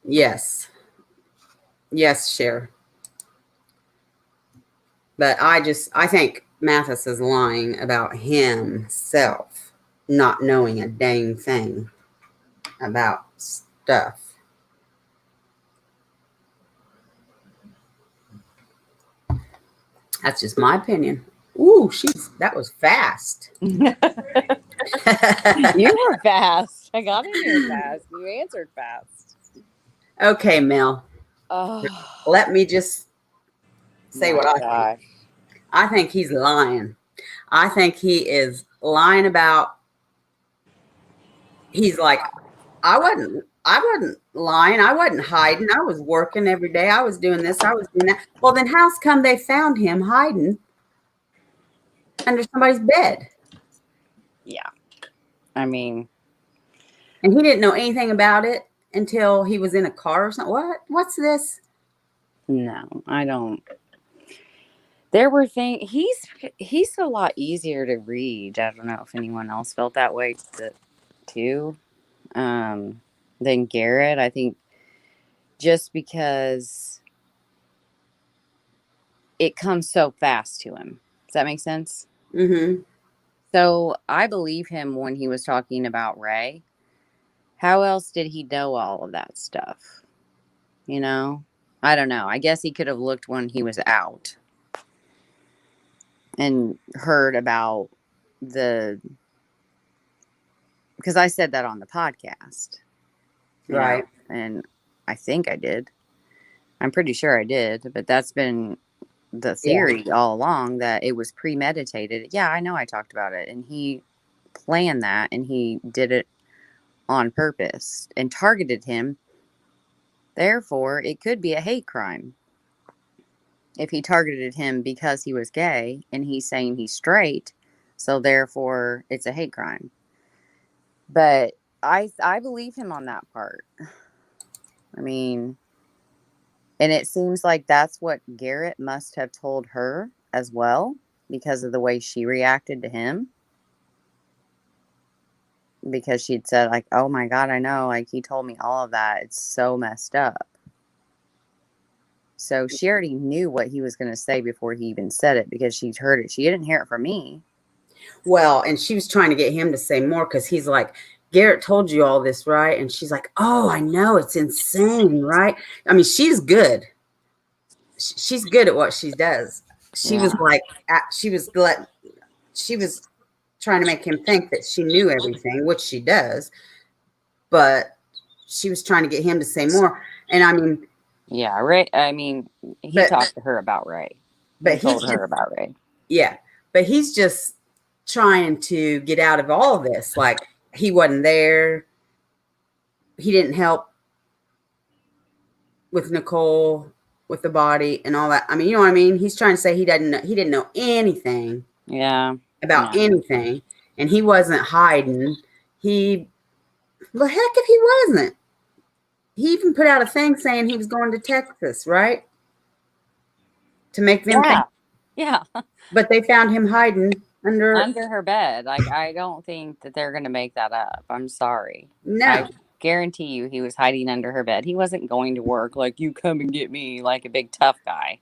Yes. Yes, Cher. But I think Mathis is lying about himself not knowing a dang thing about stuff. That's just my opinion. Ooh, that was fast. You were fast. I got in here fast. You answered fast. Okay, Mel. Oh, Let me just say what I gosh. think. I think he's lying. I think he is lying about. He's like, I wasn't lying. I wasn't hiding. I was working every day. I was doing this. I was doing that. Well, then how's come they found him hiding under somebody's bed? Yeah. I mean, and he didn't know anything about it until he was in a car or something. What's this? no, I don't. There were things. He's a lot easier to read. I don't know if anyone else felt that way too. Than Garrett. I think just because it comes so fast to him. Does that make sense? Mm-hmm. So I believe him when he was talking about Ray. How else did he know all of that stuff? You know? I don't know. I guess he could have looked when he was out and heard about because I said that on the podcast. Right. And I think I did. I'm pretty sure I did, but that's been the theory all along that it was premeditated. Yeah, I know I talked about it. And he planned that and he did it on purpose and targeted him. Therefore, it could be a hate crime. If he targeted him because he was gay and he's saying he's straight, so therefore it's a hate crime. But I believe him on that part. I mean, and it seems like that's what Garrett must have told her as well because of the way she reacted to him. Because she'd said, like, oh my God, I know. Like, he told me all of that. It's so messed up. So she already knew what he was going to say before he even said it because she'd heard it. She didn't hear it from me. Well, and she was trying to get him to say more because he's like, Garrett told you all this, right? And she's like, oh, I know. It's insane, right? I mean, she's good. She's good at what she does. She was like, she was trying to make him think that she knew everything, which she does. But she was trying to get him to say more. And I mean, yeah, Ray. I mean, he talked to her about Ray. But he told her about Ray. Yeah, but he's just trying to get out of all of this. Like, he wasn't there. He didn't help with Nicole, with the body and all that. I mean, you know what I mean? He's trying to say he didn't know anything. Yeah. About anything. And he wasn't hiding. Well, heck if he wasn't. He even put out a thing saying he was going to Texas, right? To make them think. Yeah. But they found him hiding under her bed. Like, I don't think that they're going to make that up. I'm sorry. No. I guarantee you he was hiding under her bed. He wasn't going to work like, you come and get me, like a big tough guy.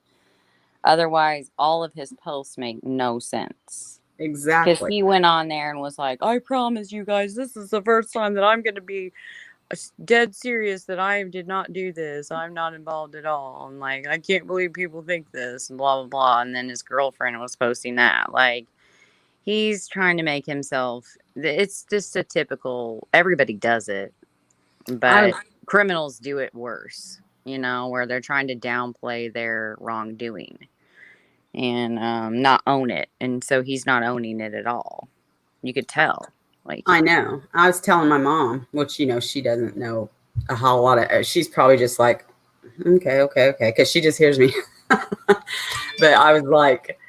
Otherwise, all of his posts make no sense. Exactly. Because he went on there and was like, I promise you guys, this is the first time that I'm going to be dead serious that I did not do this. I'm not involved at all. And like, I can't believe people think this and blah, blah, blah. And then his girlfriend was posting that. Like, he's trying to make himself, it's just a typical, everybody does it, I but criminals do it worse, where they're trying to downplay their wrongdoing and not own it. And so he's not owning it at all. You could tell. Like, I know. I was telling my mom, which she doesn't know a whole lot of. She's probably just like, okay, okay, okay, because she just hears me. But I was like,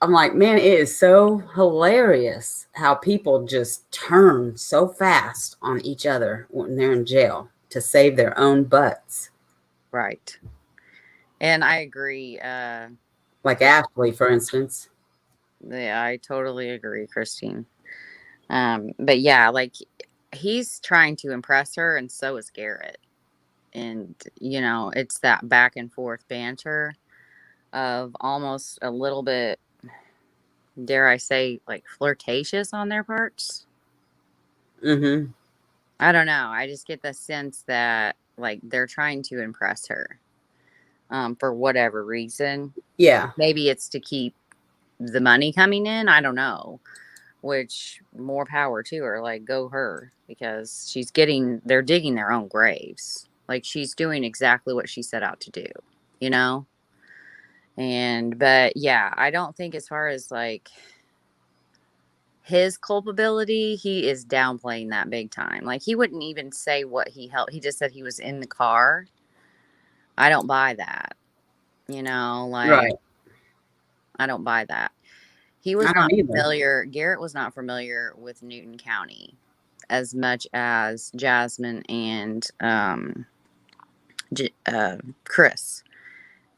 I'm like, man, it is so hilarious how people just turn so fast on each other when they're in jail to save their own butts. right. And I agree. Like Ashley, for instance. Yeah, I totally agree, Christine. But yeah, like he's trying to impress her, and so is Garrett. And it's that back and forth banter of almost a little bit, dare I say, like flirtatious on their parts. Mm-hmm. I don't know. I just get the sense that like they're trying to impress her, for whatever reason. Yeah. Maybe it's to keep the money coming in. I don't know. Which more power to her. Like, go her, because they're digging their own graves. Like, she's doing exactly what she set out to do, you know? But yeah, I don't think as far as like his culpability, he is downplaying that big time. Like, he wouldn't even say what he helped. He just said he was in the car. I don't buy that, like, Right. I don't buy that. He I was don't not either. familiar, Garrett was not familiar with Newton County as much as Jasmine and Chris.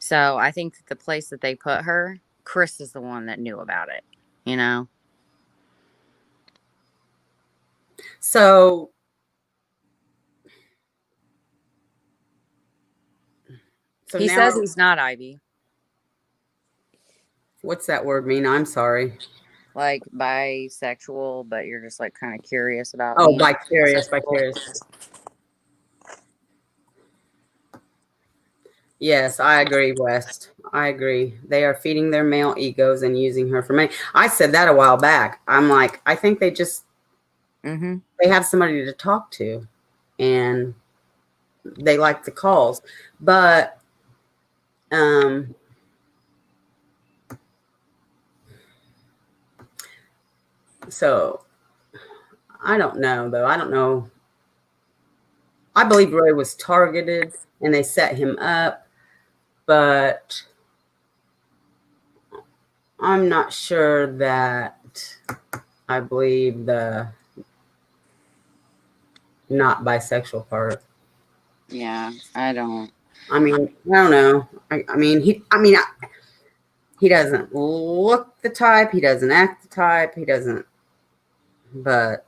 So I think that the place that they put her, Chris is the one that knew about it, you know? So He now, says he's not Ivy, what's that word mean? I'm sorry. like bisexual, but you're just like kind of curious about Oh, being vicarious, bisexual. vicarious. Yes, I agree, West. I agree. They are feeding their male egos and using her for money. I said that a while back. I'm like, I think Mm-hmm. they have somebody to talk to, and they like the calls. But um, so I don't know though. I don't know. I believe Roy was targeted and they set him up, but I'm not sure that I believe the not bisexual part. Yeah, I don't. I mean, I don't know. I mean, he doesn't look the type. He doesn't act the type. He doesn't. But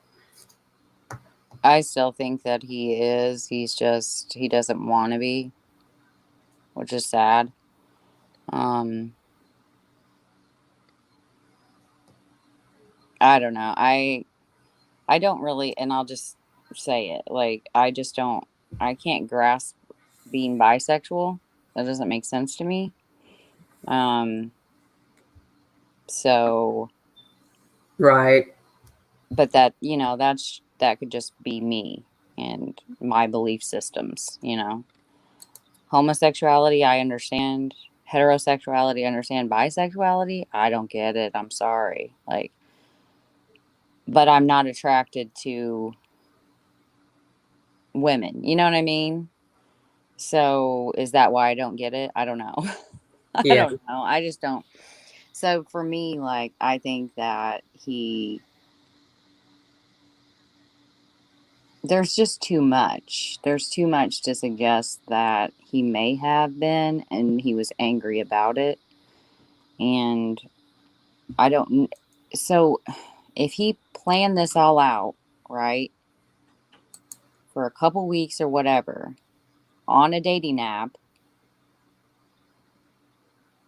I still think that he is. He doesn't want to be, which is sad. Um, I don't know. I don't really, and I'll just say it. Like, I can't grasp being bisexual. That doesn't make sense to me. Um, so, right, but that could just be me and my belief systems. Homosexuality, I understand. Heterosexuality, I understand. Bisexuality, I don't get it. I'm sorry. Like, but I'm not attracted to women. You know what I mean? So is that why I don't get it? I don't know. I yeah, don't know. I just don't. So for me, like, I think that there's just too much. There's too much to suggest that he may have been and he was angry about it. And I don't. So if he planned this all out, right, for a couple weeks or whatever on a dating app,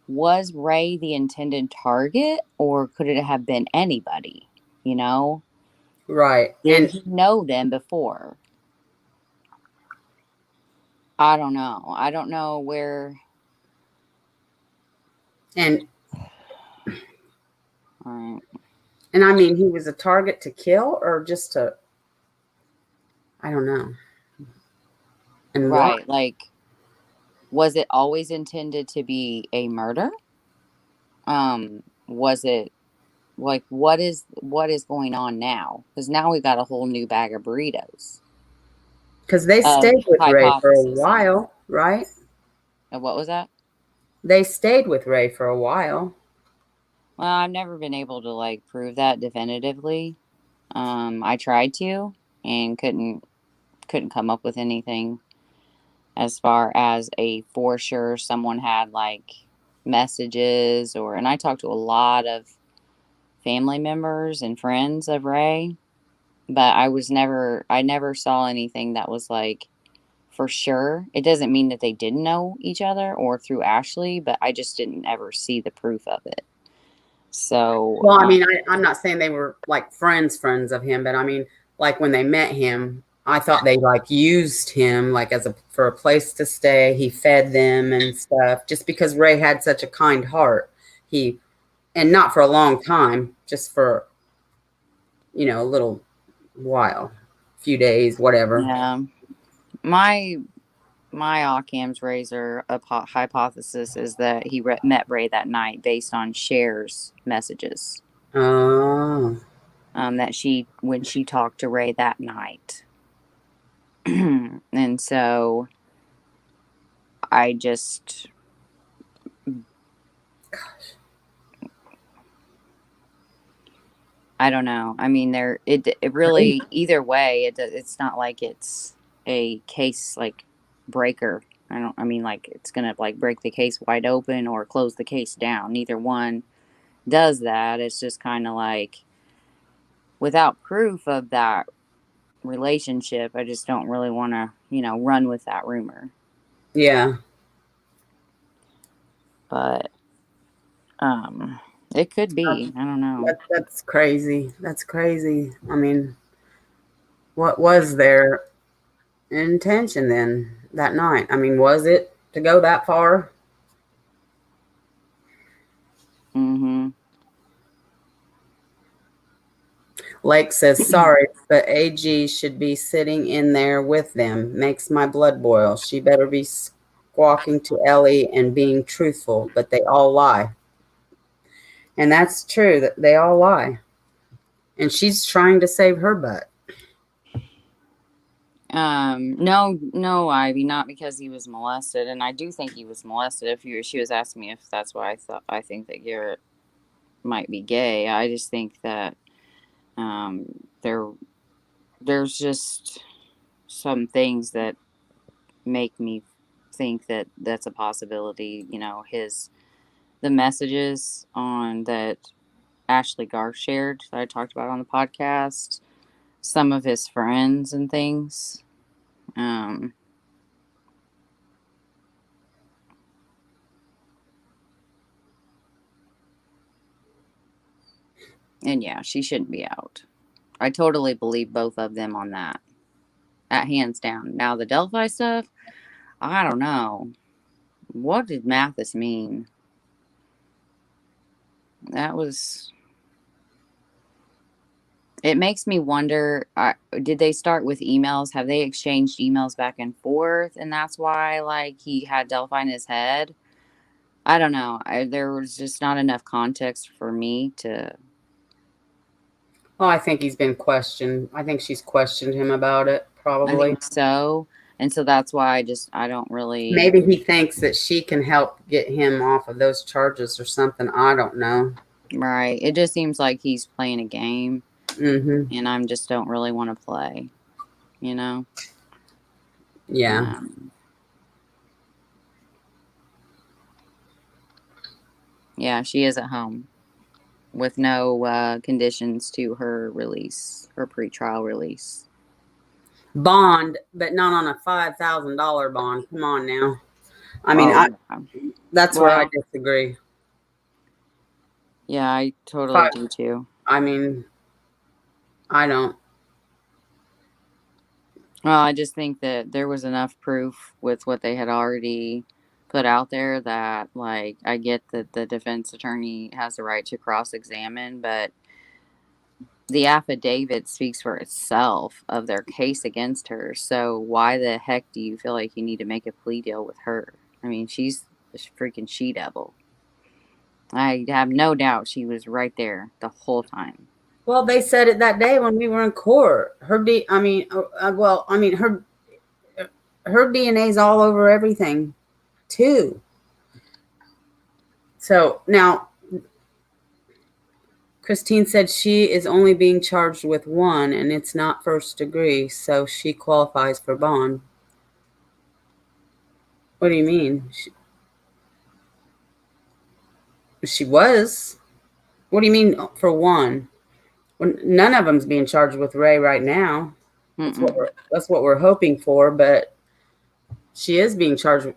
was Ray the intended target or could it have been anybody? You know? Right. Did he know them before? I don't know. I don't know where. And Right. and I mean, he was a target to kill or just to, I don't know. And why? Right. Like, was it always intended to be a murder? Was it like what is going on now? Because now we got a whole new bag of burritos Because they of stayed with Ray for a hypothesis. while, right? What was that? They stayed with Ray for a while. Well, I've never been able to like prove that definitively. I tried to and couldn't come up with anything as far as a for sure someone had like messages or and I talked to a lot of family members and friends of Ray, but I never saw anything that was like for sure. It doesn't mean that they didn't know each other or through Ashley, but I just didn't ever see the proof of it. So, Well, I mean, I'm not saying they were like friends of him, but I mean, like when they met him, I thought they like used him like as a for a place to stay. He fed them and stuff just because Ray had such a kind heart. He and not for a long time, just for a little while, few days, whatever. yeah, my Occam's razor hypothesis is that he met Ray that night based on Cher's messages. Oh, That when she talked to Ray that night, and so I just I don't know. I mean, it really either way. It's not like it's a case like breaker. I don't. I mean, like it's gonna like break the case wide open or close the case down. Neither one does that. It's just kind of like without proof of that relationship, I just don't really want to, run with that rumor. yeah. But it could be. I don't know. That's crazy. That's crazy. I mean, what was their intention then that night? I mean, was it to go that far? Mm-hmm. Lake says, sorry, but AG should be sitting in there with them. Makes my blood boil. She better be squawking to Ellie and being truthful, but they all lie. And that's true, that they all lie. And she's trying to save her butt. No, Ivy, not because he was molested, and I do think he was molested. She was asking me if that's why I think that Garrett might be gay. I just think that um, there there's just some things that make me think that that's a possibility. The messages on that Ashley Garth shared that I talked about on the podcast, some of his friends and things. Um, and yeah, she shouldn't be out. I totally believe both of them on that. Hands down. Now the Delphi stuff, I don't know. What did Mathis mean? That was. It makes me wonder. Did they start with emails? Have they exchanged emails back and forth, and that's why like he had Delphi in his head? I don't know. There was just not enough context for me to. Oh, I think he's been questioned. I think she's questioned him about it, I probably. think so, and so that's why I don't really. Maybe he thinks that she can help get him off of those charges or something. I don't know. Right. It just seems like he's playing a game, Mm-hmm. and I just don't really want to play. You know. Yeah. Um, yeah, she is at home with no conditions to her release, her pretrial release. Bond, but not on a $5,000 bond. Come on now. I mean, Oh, yeah. that's where I Well, disagree. yeah, I totally Five, do too. I mean, I don't. Well, I just think that there was enough proof with what they had already put out there that, like, I get that the defense attorney has the right to cross examine, but the affidavit speaks for itself of their case against her. So why the heck do you feel like you need to make a plea deal with her? I mean, she's the freaking she devil. I have no doubt she was right there the whole time. Well, they said it that day when we were in court. Her DNA's all over everything, too. So now Christine said she is only being charged with one, and it's not first degree, so she qualifies for bond. What do you mean? She was. What do you mean for one? When none of them's being charged with Ray right now. Mm-mm. That's what we're hoping for, but she is being charged,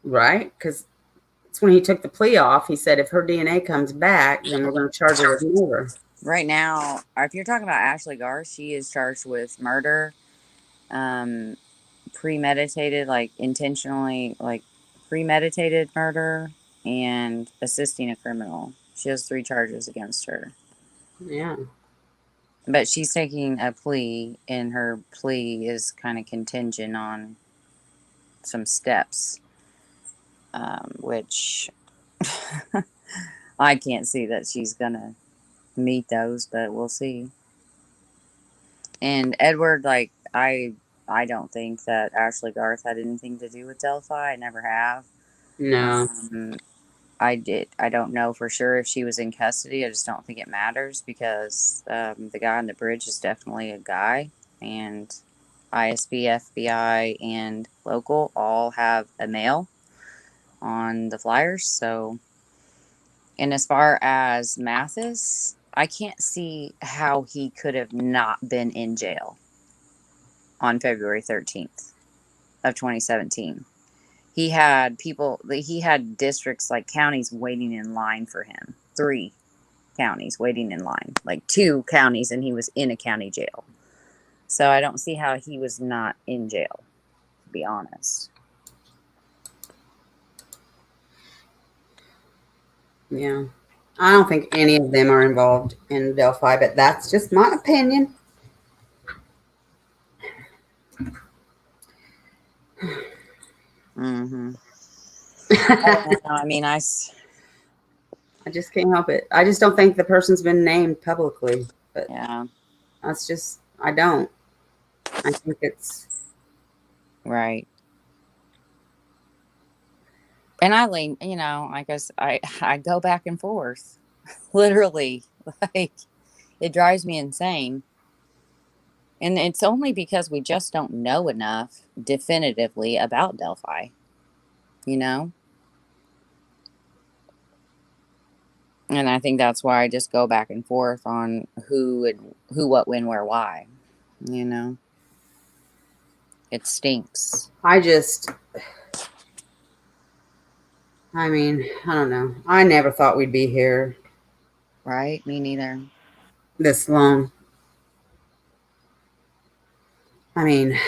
right? Because it's when he took the plea off. He said if her DNA comes back, then we're going to charge her with murder. Right now, if you're talking about Ashley Garth, she is charged with murder, um, premeditated, like intentionally, like premeditated murder, and assisting a criminal. She has 3 charges against her. Yeah. But she's taking a plea, and her plea is kind of contingent on some steps, which I can't see that she's going to meet those, but we'll see. And Edward, like, I don't think that Ashley Garth had anything to do with Delphi. I never have. No. I don't know for sure if she was in custody. I just don't think it matters because the guy on the bridge is definitely a guy, and ISP, FBI, and local all have a male on the flyers. So, and as far as Mathis, I can't see how he could have not been in jail on February 13th of 2017. He had districts, like counties, waiting in line for him. 3 counties waiting in line, like 2 counties, and he was in a county jail. So I don't see how he was not in jail, to be honest. Yeah. I don't think any of them are involved in Delphi, but that's just my opinion. Mm-hmm. I I mean, I just can't help it. I just don't think the person's been named publicly, but yeah, that's just, I don't. I think it's, right. And I lean, I guess I go back and forth, literally, like it drives me insane. And it's only because we just don't know enough definitively about Delphi, you know? And I think that's why I just go back and forth on who, what, when, where, why. You know, it stinks. I mean, I don't know. I never thought we'd be here Right? Me neither. this long. I mean,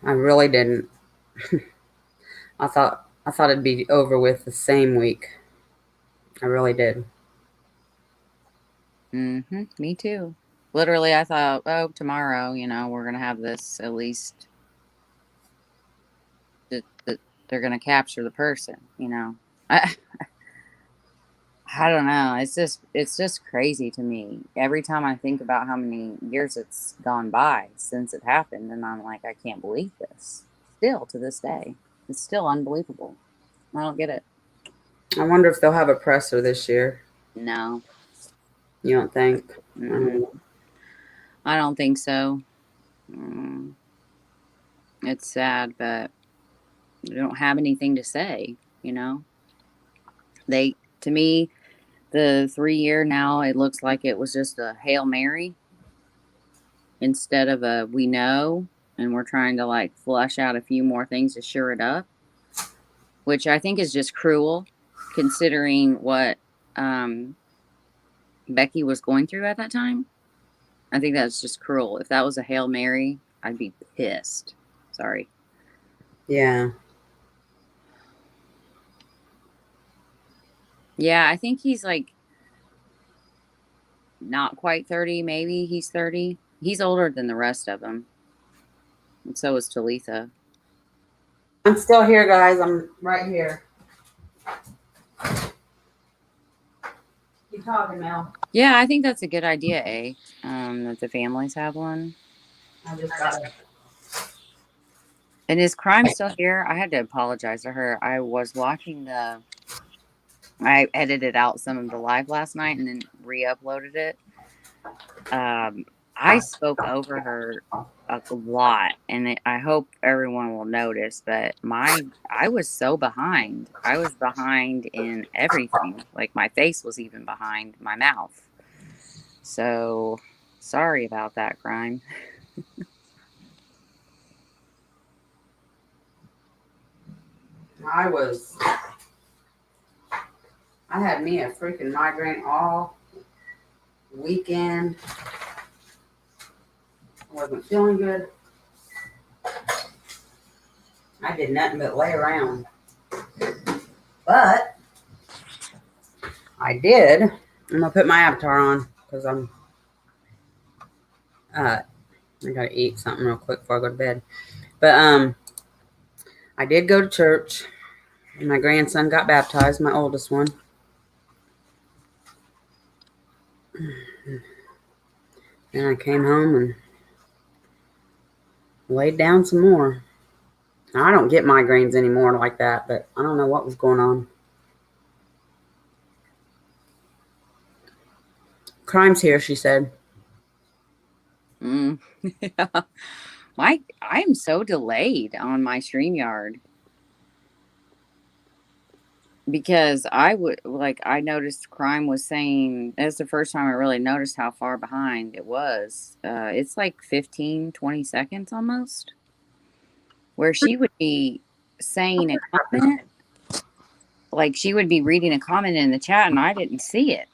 I really didn't. I thought it'd be over with the same week. I really did. Mm-hmm. Me too. Literally, I thought, oh, tomorrow, we're going to have this at least that they're going to capture the person. I, I don't know. It's just crazy to me. Every time I think about how many years it's gone by since it happened, and I'm like, I can't believe this. Still to this day, it's still unbelievable. I don't get it. I wonder if they'll have a presser this year. No, You don't think? mm-mm. I don't think so. Mm, it's sad, but they don't have anything to say. To me, the 3 year now, it looks like it was just a Hail Mary instead of a we know, and we're trying to like flush out a few more things to sure it up, which I think is just cruel considering what um, Becky was going through at that time. I think that's just cruel. If that was a Hail Mary, I'd be pissed. Sorry. Yeah. Yeah, I think he's like not quite 30. Maybe he's 30. He's older than the rest of them. And so is Talitha. I'm still here, guys. I'm right here. Keep talking, Mel. Yeah, I think that's a good idea, that the families have one. I just got it. And is Crime still here? I had to apologize to her. I was watching I edited out some of the live last night and then re-uploaded it. I spoke over her a lot, and I hope everyone will notice that I was so behind. I was behind in everything. Like my face was even behind my mouth. So sorry about that, Crime. I had me a freaking migraine all weekend. I wasn't feeling good. I did nothing but lay around. But I did. I'm gonna put my avatar on because I gotta eat something real quick before I go to bed. But I did go to church. My grandson got baptized, my oldest one. And I came home and laid down some more. Now, I don't get migraines anymore like that, but I don't know what was going on. Crime's here, she said. Yeah. I'm so delayed on my StreamYard because I noticed Crime was saying that's the first time I really noticed how far behind it was. It's like 15, 20 seconds almost, where she would be saying a comment, like she would be reading a comment in the chat and I didn't see it.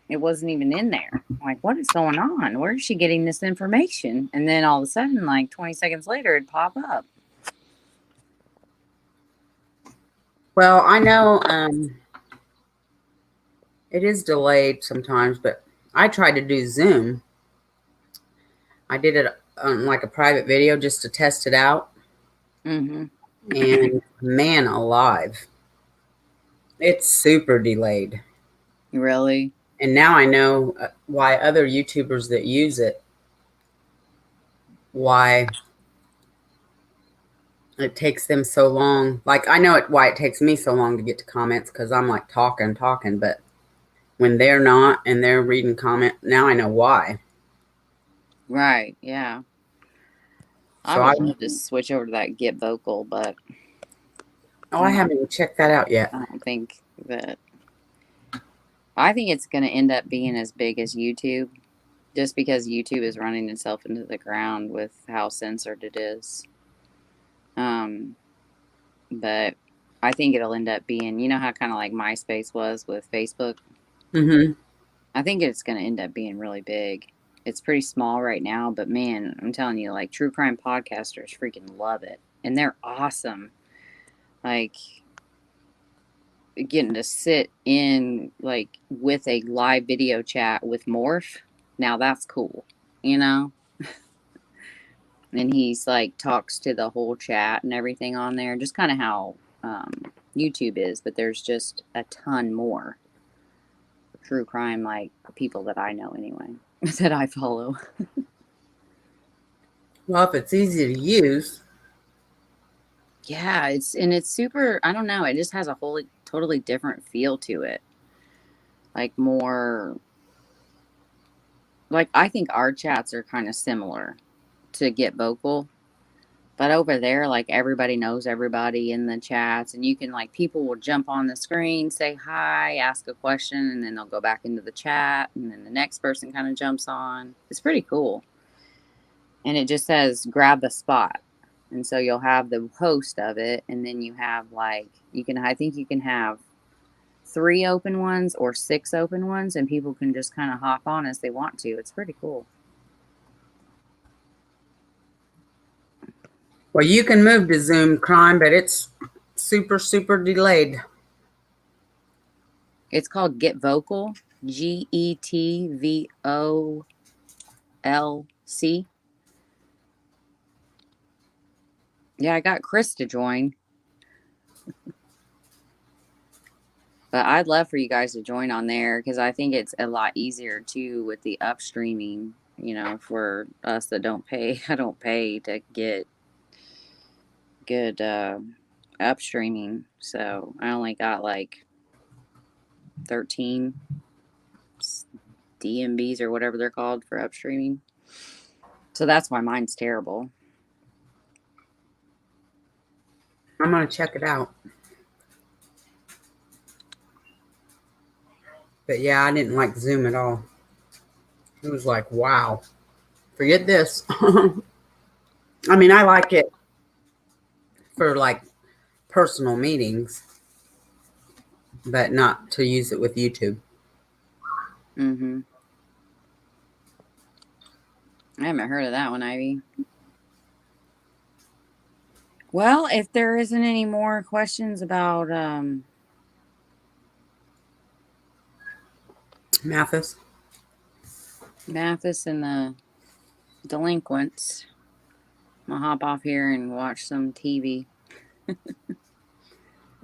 It wasn't even in there. I'm like, what is going on? Where is she getting this information? And then all of a sudden, like 20 seconds later, it'd pop up. Well, I know it is delayed sometimes, but I tried to do Zoom. I did it on like a private video just to test it out. Mm-hmm. And man alive, it's super delayed. Really? And now I know why other YouTubers that use it, why it takes them so long. Like I know why it takes me so long to get to comments because I'm like talking, but when they're not and they're reading comment, now I know why. Right. Yeah. I So would love to switch over to that Get Vocal, but I haven't even checked that out yet. I don't think that. I think it's going to end up being as big as YouTube, just because YouTube is running itself into the ground with how censored it is. But I think it'll end up being, you know how kind of like MySpace was with Facebook. Mm-hmm. I think it's going to end up being really big. It's pretty small right now, but man, I'm telling you, like true crime podcasters freaking love it, and they're awesome. Like getting to sit in like with a live video chat with Morph. Now that's cool, you know? And he's like talks to the whole chat and everything on there, just kind of how YouTube is, but there's just a ton more true crime like people that I know anyway, that I follow. Well, if it's easy to use. Yeah, it's super, I don't know, it just has a whole totally different feel to it. Like more like I think our chats are kind of similar to Get Vocal. But over there, like everybody knows everybody in the chats, and you can like people will jump on the screen, say hi, ask a question, and then they'll go back into the chat, and then the next person kind of jumps on. It's pretty cool. And it just says grab a spot. And so you'll have the host of it, and then you have like I think you can have 3 open ones or 6 open ones, and people can just kind of hop on as they want to. It's pretty cool. Well, you can move to Zoom Crime, but it's super, super delayed. It's called Get Vocal. GETVOLC. Yeah, I got Chris to join. But I'd love for you guys to join on there because I think it's a lot easier too with the upstreaming. For us that don't pay, I don't pay to get good upstreaming. So I only got like 13 DMBs or whatever they're called for upstreaming. So that's why mine's terrible. I'm going to check it out. But yeah, I didn't like Zoom at all. It was like, wow, forget this. I mean, I like it for like personal meetings, but not to use it with YouTube. Mm-hmm. I haven't heard of that one, Ivy. Well, if there isn't any more questions about Mathis. Mathis and the delinquents, I'm gonna hop off here and watch some TV.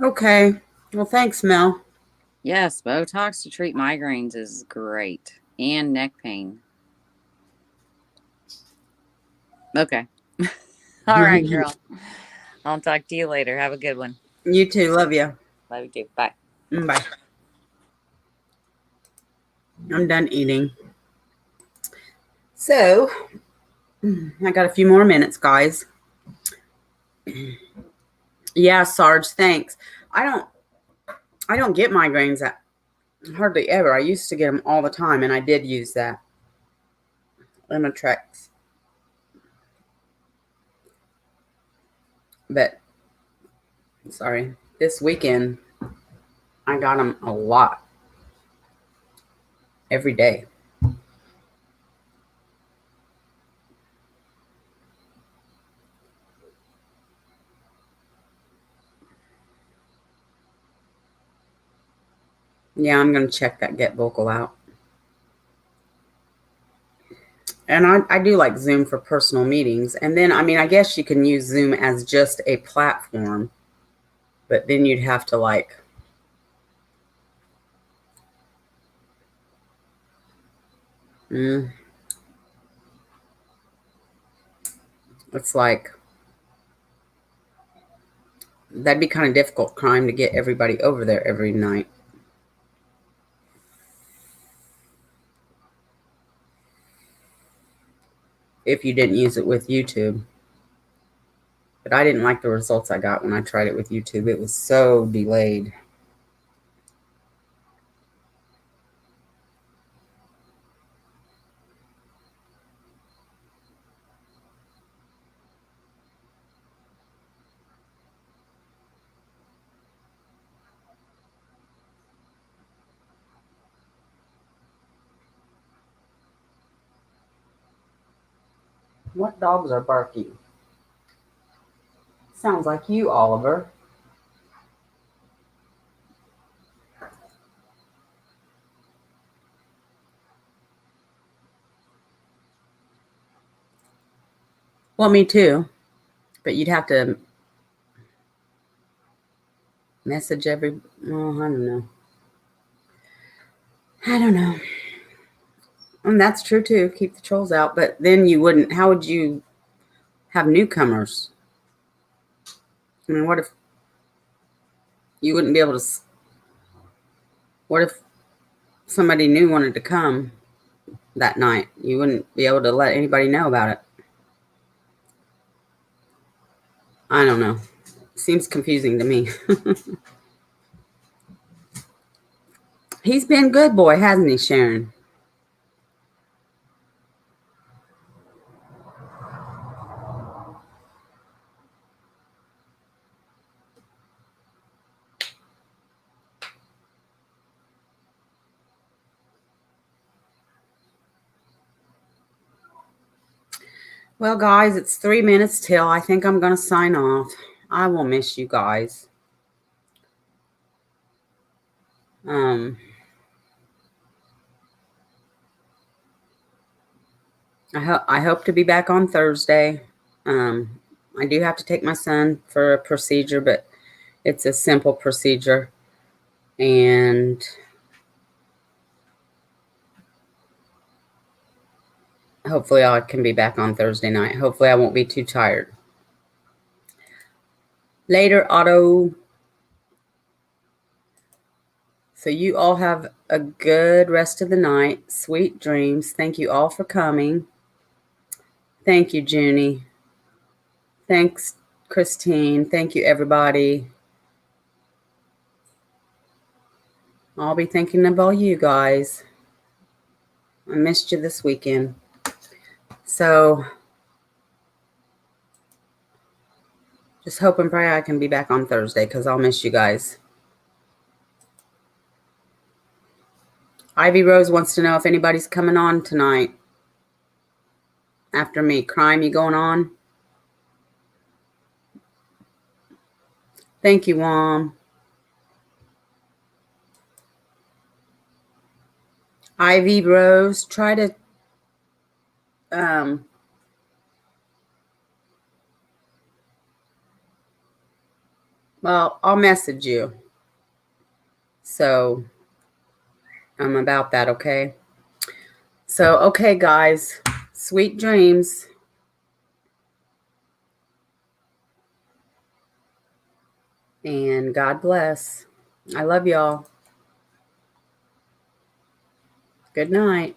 Okay. Well, thanks, Mel. Yes, Botox to treat migraines is great. And neck pain. Okay. All right, girl. I'll talk to you later. Have a good one. You too. Love you. Love you too. Bye. Bye. I'm done eating. So, I got a few more minutes, guys. Yeah, Sarge, thanks. I don't get migraines that hardly ever. I used to get them all the time, and I did use that Limitrex. But sorry, this weekend I got them a lot every day. Yeah, I'm gonna check that Get Vocal out. And I do like Zoom for personal meetings. And then, I mean, I guess you can use Zoom as just a platform, but then you'd have to like, it's like, that'd be kind of difficult crime to get everybody over there every night. If you didn't use it with YouTube. But I didn't like the results I got when I tried it with YouTube. It was so delayed. What dogs are barking? Sounds like you, Oliver. Well, me too. But you'd have to message every. Well, I don't know. I don't know. And that's true too. Keep the trolls out. But then you wouldn't. How would you have newcomers? I mean, what if you wouldn't be able to? What if somebody new wanted to come that night? You wouldn't be able to let anybody know about it. I don't know. Seems confusing to me. He's been good boy, hasn't he, Sharon? Well, guys, it's 3 minutes till. I think I'm going to sign off. I will miss you guys. I hope to be back on Thursday. I do have to take my son for a procedure, but it's a simple procedure. And hopefully I can be back on Thursday night. Hopefully I won't be too tired. Later, Otto. So you all have a good rest of the night. Sweet dreams. Thank you all for coming. Thank you, Junie. Thanks, Christine. Thank you, everybody. I'll be thinking of all you guys. I missed you this weekend. So just hope and pray I can be back on Thursday because I'll miss you guys. Ivy Rose wants to know if anybody's coming on tonight after me. Crime, you going on? Thank you, Wom. Ivy Rose, try to well, I'll message you. So about that, okay? So, okay, guys, sweet dreams. And God bless. I love y'all. Good night.